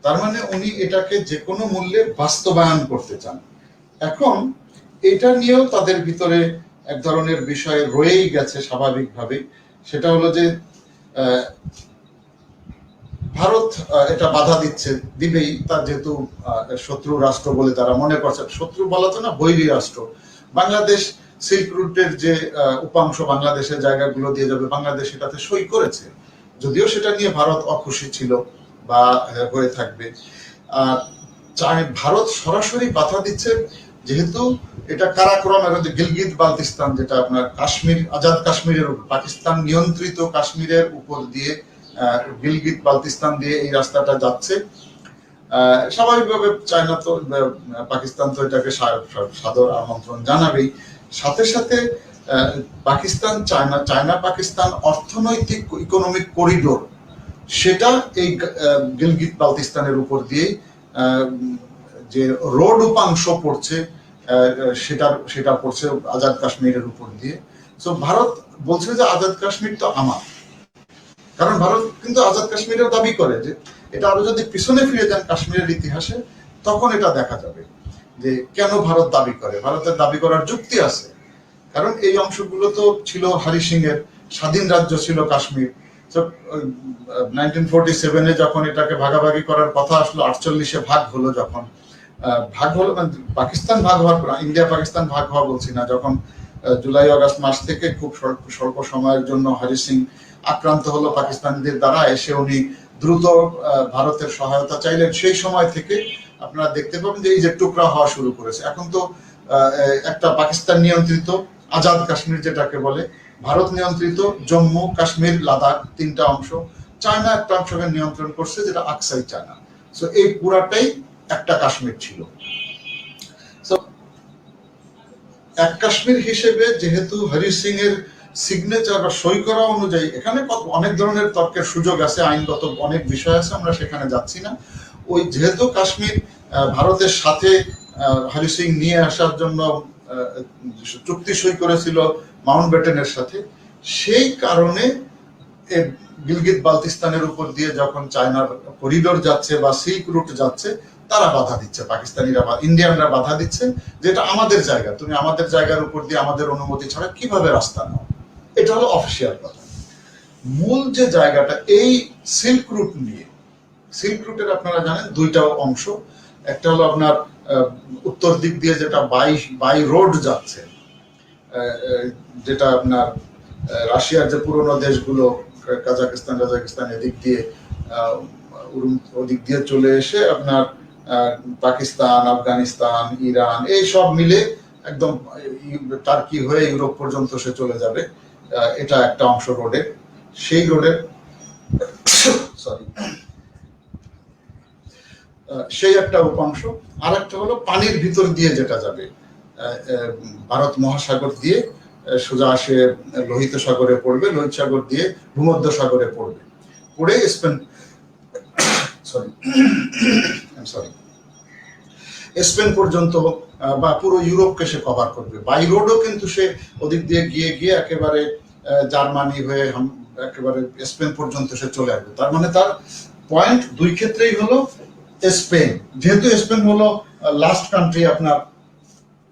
তার মানে উনি এটাকে যে কোনো মূল্যে বাস্তবায়ন করতে চান। এখন এটা নিয়েও তাদের ভিতরে এক ধরনের বিষয় রয়েই গেছে স্বাভাবিকভাবে, সেটা হলো যে ভারত এটা বাধা দিবেই, তার যেহেতু শত্রু রাষ্ট্র বলে তারা মনে করছে, শত্রু বলা তো না, বৈরী রাষ্ট্র। বাংলাদেশ সিল্ক রুটের যে উপাংশ বাংলাদেশের জায়গাগুলো দিয়ে যাবে, বাংলাদেশ এটাতে সই করেছে, যদিও সেটা নিয়ে ভারত অখুশি ছিল বা হয়ে থাকবে। ভারত সরাসরি বাধা দিচ্ছে, যেহেতু এটা কারাক্রম, গিলগিত বালতিস্তান, যেটা আপনার কাশ্মীর, আজাদ কাশ্মীরের উপর, পাকিস্তান নিয়ন্ত্রিত কাশ্মীরের উপর দিয়ে, গিলগিত বালতিস্তান দিয়ে এই রাস্তাটা যাচ্ছে। স্বাভাবিকভাবে চায়না তো, পাকিস্তান তো এটাকে সাদর আমন্ত্রণ জানাবেই। সাথে সাথে পাকিস্তান চায়না পাকিস্তান অর্থনৈতিক ইকোনমিক করিডোর, সেটা এই গিলগিত বালতিস্তানের উপর দিয়েই যে রোড উপাংশ পড়ছে, সেটা পড়ছে আজাদ কাশ্মীরের উপর দিয়ে। সো ভারত বলছে যে আজাদ কাশ্মীর তো আমার, কারণ ভারত কিন্তু আজাদ কাশ্মীরের দাবি করে, যে এটা আরো যদি পিছনে ফিরে যান কাশ্মীরের ইতিহাসে, তখন এটা দেখা যাবে যে কেন ভারত দাবি করে। ভারতের দাবি করার যুক্তি আছে, কারণ এই অংশগুলো তো ছিল হরি সিং এর, স্বাধীন রাজ্য ছিল কাশ্মীর। 1947-এ যখন এটাকে ভাগাভাগি করার কথা আসলো, 48-এ ভাগ হলো, যখন ভাগ হলো, মানে পাকিস্তান ভাগ হওয়ার পর, ইন্ডিয়া পাকিস্তান ভাগ হওয়া বলছি না, যখন জুলাই আগস্ট মাস থেকে খুব স্বল্প সময়ের জন্য হরি সিং আক্রান্ত হলো পাকিস্তানিদের দ্বারা, এসে উনি দ্রুত ভারতের সহায়তা চাইলেন। সেই সময় থেকে আপনারা দেখতে পাবেন যে এই যে টুকরা হওয়া শুরু করেছে। এখন তো একটা পাকিস্তান নিয়ন্ত্রিত আজাদ কাশ্মীর যেটাকে বলে, ভারত নিয়ন্ত্রিত জম্মু কাশ্মীর লাদাখ, তিনটা অংশ, চায়না একটা অংশকে নিয়ন্ত্রণ করছে, যেটা আকসাই চায়না। সো এই পুরাটাই একটা কাশ্মীর ছিল। সো এক কাশ্মীর হিসেবে যেহেতু হরি সিং এর সিগনেচার বা সই করা অনুযায়ী, এখানে অনেক ধরনের তর্কের সুযোগ আছে, আইনগত অনেক বিষয় আছে, আমরা সেখানে যাচ্ছি না। ওই যেহেতু কাশ্মীর ভারতের সাথে হরি সিং নিয়ে আসার জন্য চুক্তি সই করেছিল মাউন্ট ব্যাটেনের সাথে, সেই কারণে গিলগিত বালতিস্তানের উপর দিয়ে যখন চায়নার করিডোর যাচ্ছে বা সিল্ক রুট যাচ্ছে, তারা বাধা দিচ্ছে, পাকিস্তানিরা ইন্ডিয়ানরা বাধা দিচ্ছে, যেটা আমাদের জায়গা, তুমি আমাদের জায়গার উপর দিয়ে আমাদের অনুমতি ছাড়া কিভাবে রাস্তা নাও। এটা হলো অফিসিয়াল কথা। মূল যে জায়গাটা এই সিল্ক রুট নিয়ে, সিল্ক রুটের আপনারা জানেন দুইটা অংশ, একটা হলো আপনার উত্তর দিক দিয়ে যেটা বাই রোড যাচ্ছে, যেটা আপনার রাশিয়ার যে পুরোনো দেশগুলো কাজাকিস্তান এদিক দিয়ে ওদিক দিয়ে চলে এসে আপনার পাকিস্তান, আফগানিস্তান, ইরান এই সব মিলে একদম টার্কি হয়ে ইউরোপ পর্যন্ত সে চলে যাবে। এটা একটা অংশ রোডের, সেই রোডের সরি সেই একটা উপাংশ। আর একটা হলো পানির ভিতর দিয়ে যেটা যাবে, ভারত মহাসাগর দিয়ে সোজা আসে লোহিত সাগরে পড়বে, লোহিত সাগর দিয়ে ভূমধ্য সাগরে পড়বে, পড়ে স্পেন স্পেন পর্যন্ত বা পুরো ইউরোপকে সে কভার করবে। বাই রোডও কিন্তু সে ওদিক দিয়ে গিয়ে গিয়ে একেবারে জার্মানি হয়ে একেবারে স্পেন পর্যন্ত সে চলে আসবে। তার মানে তার পয়েন্ট দুই ক্ষেত্রেই হলো স্পেন, যেহেতু স্পেন হলো লাস্ট কান্ট্রি আপনার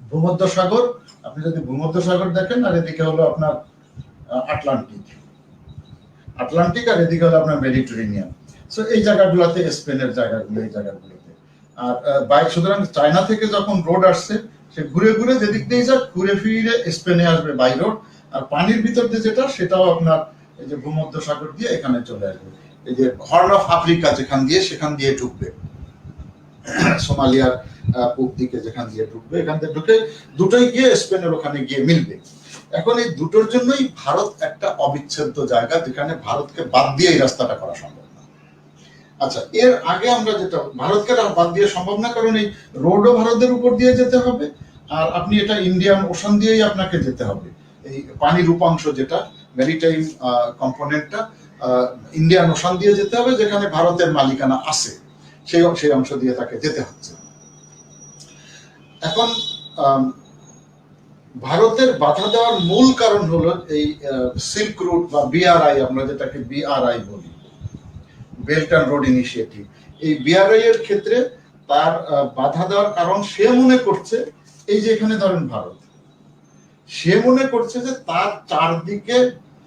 ভূমধ্য সাগর, আপনি যদি ভূমধ্য সাগর দেখেন, আর এদিকে হলো আপনার আটলান্টিক আর এদিকে হলো আপনার মেডিটেরেনিয়ান। সো এই জায়গাগুলোতে স্পেনের জায়গাগুলো, এই জায়গাগুলোতে। আর সুতরাং চায়না থেকে যখন রোড আসছে, সে ঘুরে ঘুরে যেদিক দিয়ে যাক, ঘুরে ফিরে স্পেনে আসবে বাই রোড। আর পানির ভিতর দিয়ে যেটা, সেটাও আপনার এই যে ভূমধ্য সাগর দিয়ে এখানে চলে আসবে, এই যে হর্ন অফ আফ্রিকা সেখান দিয়ে ঢুকবে, সোমালিয়ার পূব দিকে যেখান দিয়ে ঢুকবে, এখান থেকে ঢুকে দুটোই গিয়ে স্পেনের ওখানে গিয়ে মিলবে। এখন এই দুটোর জন্যই ভারত একটা অবিচ্ছেদ্য জায়গা, যেখানে ভারতকে বাদ দিয়ে এই রাস্তাটা করা সম্ভব না। আচ্ছা, এর আগে আমরা যেটা, ভারতকে বাদ দিয়ে সম্ভব না, কারণ এই রোডও ভারতের উপর দিয়ে যেতে হবে, আর আপনি এটা ইন্ডিয়ান ওশান দিয়েই আপনাকে যেতে হবে। এই পানির উপাংশ যেটা ম্যারিটাইম কম্পোনেন্টটা ইন্ডিয়ান ওশান দিয়ে যেতে হবে, যেখানে ভারতের মালিকানা আছে, সেই অংশ দিয়ে তাকে যেতে হচ্ছে। এখন ভারতের বাধা দেওয়ার মূল কারণ হলো এই সিল্ক রুট বা বিআরআই, আমরা যেটাকে বিআরআই বলি, বেল্ট অ্যান্ড রোড ইনিশিয়েটিভ। এই বিআরআই এর ক্ষেত্রে তার বাধা দেওয়ার কারণ সে মনে করছে, এই যে এখানে ধরেন ভারত, সে মনে করছে যে তার চারদিকে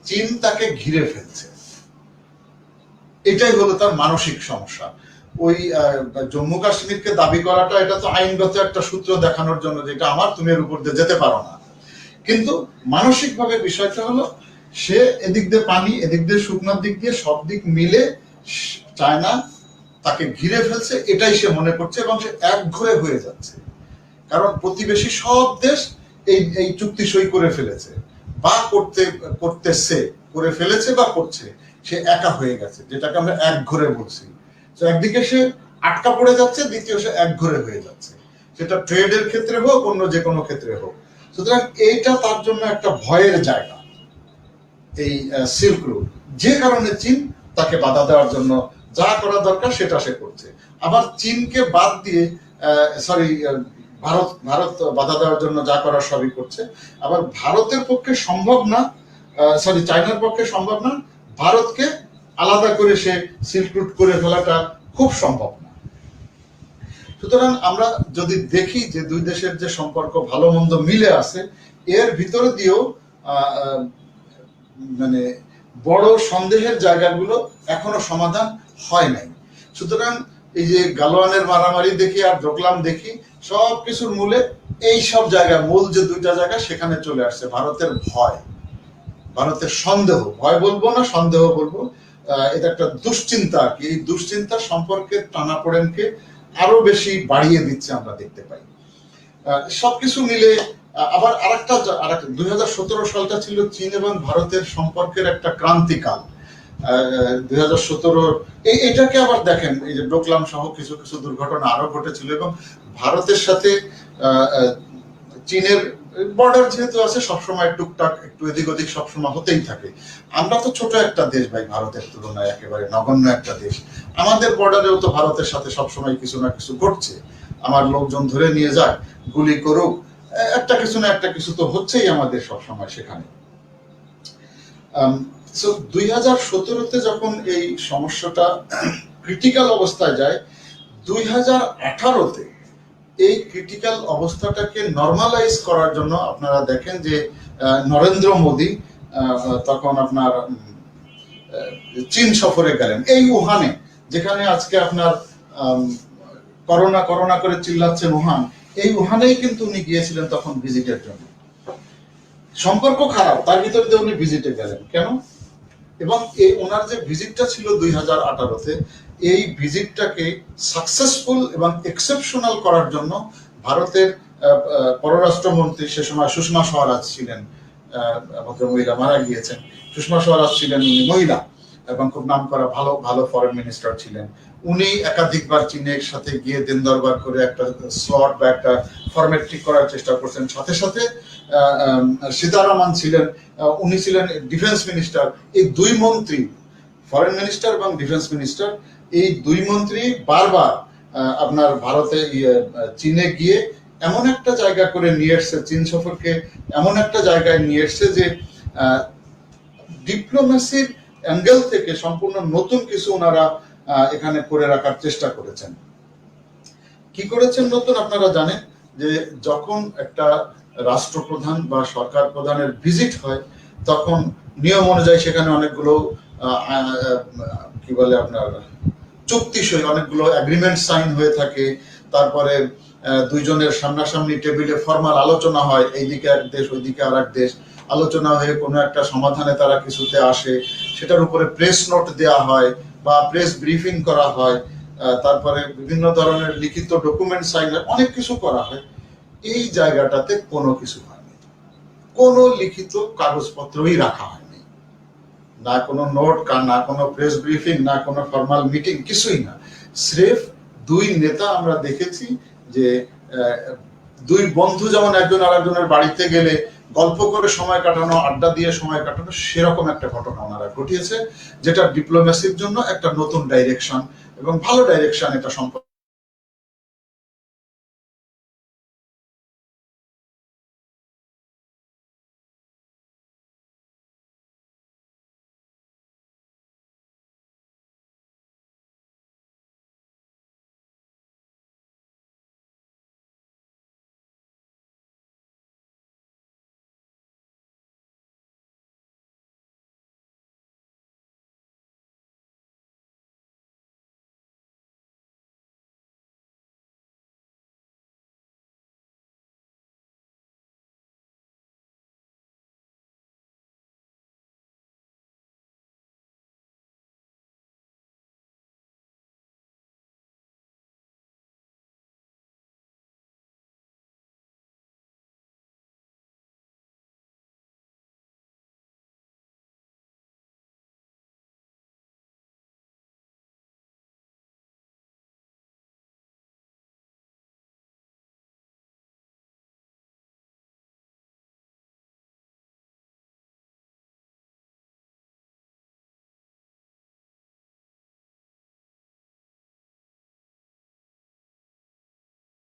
চীন তাকে ঘিরে ফেলছে। এটাই হলো তার মানসিক সমস্যা। ওই জম্মু কাশ্মীরকে দাবি করাটা, এটা তো আইনগত একটা সূত্র দেখানোর জন্য, যেটা আমার, তুমি এর উপর দিয়ে যেতে পারো না। কিন্তু মানসিকভাবে বিষয়টা হলো, সে এদিক দিয়ে পানি, এদিক দিয়ে শুকনার দিক দিয়ে সব দিক মিলে চায়না তাকে ঘিরে ফেলছে, এটাই সে মনে করছে, এবং সে একঘরে হয়ে যাচ্ছে। কারণ প্রতিবেশী সব দেশ এই চুক্তি সই করে ফেলেছে বা করে ফেলেছে বা করছে, সে একা হয়ে গেছে, যেটাকে আমরা একঘরে বলছি। তো একদিকে সে আটকা পড়ে যাচ্ছে, দ্বিতীয় সে একঘরে হয়ে যাচ্ছে, সেটা ট্রেডের ক্ষেত্রে হোক, অন্য যে কোনো ক্ষেত্রে হোক। সুতরাং এইটা তার জন্য একটা ভয়ের জায়গা, এই সিল্ক রুট, যে কারণে চীন তাকে বাধা দেওয়ার জন্য যা করা দরকার সেটা সে করছে। আবার চীনকে বাদ দিয়ে ভারত বাধা দেওয়ার জন্য যা করার সবই করছে। আবার ভারতের পক্ষে সম্ভব না, চায়নার পক্ষে সম্ভব না ভারতকে আলাদা করে সে সিল্ক রুট করে ফেলাটা খুব সম্ভব না। সুতরাং আমরা যদি দেখি যে দুই দেশের যে সম্পর্ক ভালো মন্দ মিলে আছে, এর ভিতরে দিয়েও মানে বড় সন্দেহের জায়গাগুলো এখনো সমাধান হয় নাই। সুতরাং এই যে গালোয়ানের মারামারি দেখি আর ডোকলাম দেখি, সব কিছুর মূলে এই সব জায়গা, মূল যে দুইটা জায়গা, সেখানে চলে আসছে ভারতের ভয়, ভারতের সন্দেহ। ভয় বলবো না, সন্দেহ বলবো। এটা একটা দুশ্চিন্তা আর কি। এই দুশ্চিন্তা সম্পর্কের টানাপোড়েনকে আরো বেশি বাড়িয়ে দিচ্ছে, আমরা দেখতে পাই। সবকিছু মিলে আবার আরেকটা 2017 সালটা ছিল চীন এবং ভারতের সম্পর্কের একটা ক্রান্তিকাল। 2017 এটাকে আবার দেখেন, এই যে ডোকলাম সহ কিছু কিছু দুর্ঘটনা আরো ঘটেছিল, এবং ভারতের সাথে চীনের বর্ডার যেহেতু আছে, সবসময় টুকটাক একটু এদিক ওদিক সবসময় হতেই থাকে। আমরা তো ছোট একটা দেশ ভাই, ভারতের তুলনায় একেবারে নগণ্য একটা দেশ। আমাদের বর্ডারেও তো ভারতের সাথে সবসময় কিছু না কিছু ঘটছে। আমার লোকজন ধরে নিয়ে যায়, গুলি করুক, একটা কিছু না একটা কিছু তো হচ্ছেই আমাদের সবসময় সেখানে। 2017-তে যখন এই সমস্যাটা ক্রিটিক্যাল অবস্থায় যায়, 2018-তে এই ক্রিটিক্যাল অবস্থাটাকে নর্মালাইজ করার জন্য আপনারা দেখেন যে নরেন্দ্র মোদী তখন আপনার চীন সফরে গেলেন, এই উহানে, যেখানে আজকে আপনার করোনা করোনা করে চিল্লাচ্ছেন উহান, এই উহানেই কিন্তু উনি গিয়েছিলেন তখন ভিজিটের জন্য। সম্পর্ক খারাপ, তার ভিতর দিয়ে উনি ভিজিটে গেলেন কেন? এবং এই ওনার যে ভিজিটটা ছিল 2018-তে, এই ভিজিটটাকে সাকসেসফুল এবং এক্সেপশনাল করার জন্য ভারতের পররাষ্ট্রমন্ত্রী, সে সময় সুষমা স্বরাজ ছিলেন, ভদ্রমহিলা মারা গিয়েছেন, সুষমা স্বরাজ ছিলেন, উনি মহিলা এবং খুব নাম করা ভালো ভালো ফরেন মিনিস্টার ছিলেন। উনি একাধিকবার চীনের সাথে গিয়ে দিন দরবার করে একটা স্লট বা একটা ফরম্যাট ঠিক করার চেষ্টা করছেন। সাথে সাথে সীতারামন ছিলেন, উনি ছিলেন ডিফেন্স মিনিস্টার। এই দুই মন্ত্রী, ফরেন মিনিস্টার এবং ডিফেন্স মিনিস্টার, এই দুই মন্ত্রী বারবার আপনার ভারতে চীনে গিয়ে এমন একটা জায়গা করে নিয়ে এসছে, চীন সফরকে এমন একটা জায়গায় নিয়ে এসছে যে ডিপ্লোমেসির অ্যাঙ্গেল থেকে সম্পূর্ণ নতুন কিছু ওনারা এখানে করে রাখার চেষ্টা করেছেন। কি করেছেন নতুন? আপনারা জানেন যে যখন একটা রাষ্ট্রপ্রধান বা সরকার প্রধানের ভিজিট হয়, তখন নিয়ম অনুযায়ী সেখানে অনেকগুলো কি বলে আপনার চুক্তি সই, অনেকগুলো এগ্রিমেন্ট সাইন হয়ে থাকে। তারপরে দুইজনের সামনাসামনি টেবিলে ফর্মাল আলোচনা হয়, এইদিকে এক দেশ ওইদিকে আর এক দেশ, আলোচনা হয়ে কোনো একটা সমাধানে তারা কিছুতে আসে, সেটার উপরে প্রেস নোট দেওয়া হয় বা প্রেস ব্রিফিং করা হয়, তারপরে বিভিন্ন ধরনের লিখিত ডকুমেন্ট সাইন, অনেক কিছু করা হয়। এই জায়গাটাতে কোনো কিছু হয়নি, কোনো লিখিত কাগজপত্রই রাখা হয়নি, না কোনো নোট, না কোনো প্রেস ব্রিফিং, না কোনো ফর্মাল মিটিং, কিছুই না। স্রেফ দুই নেতা আমরা দেখেছি যে দুই বন্ধু যেমন একজন আরেকজনের বাড়িতে গেলে গল্প করে সময় কাটানো, আড্ডা দিয়ে সময় কাটানো, সেরকম একটা ঘটনা ওনারা ঘটিয়েছে, যেটা ডিপ্লোমেসির জন্য একটা নতুন ডাইরেকশন এবং ভালো ডাইরেকশন এটা সম্পর্কে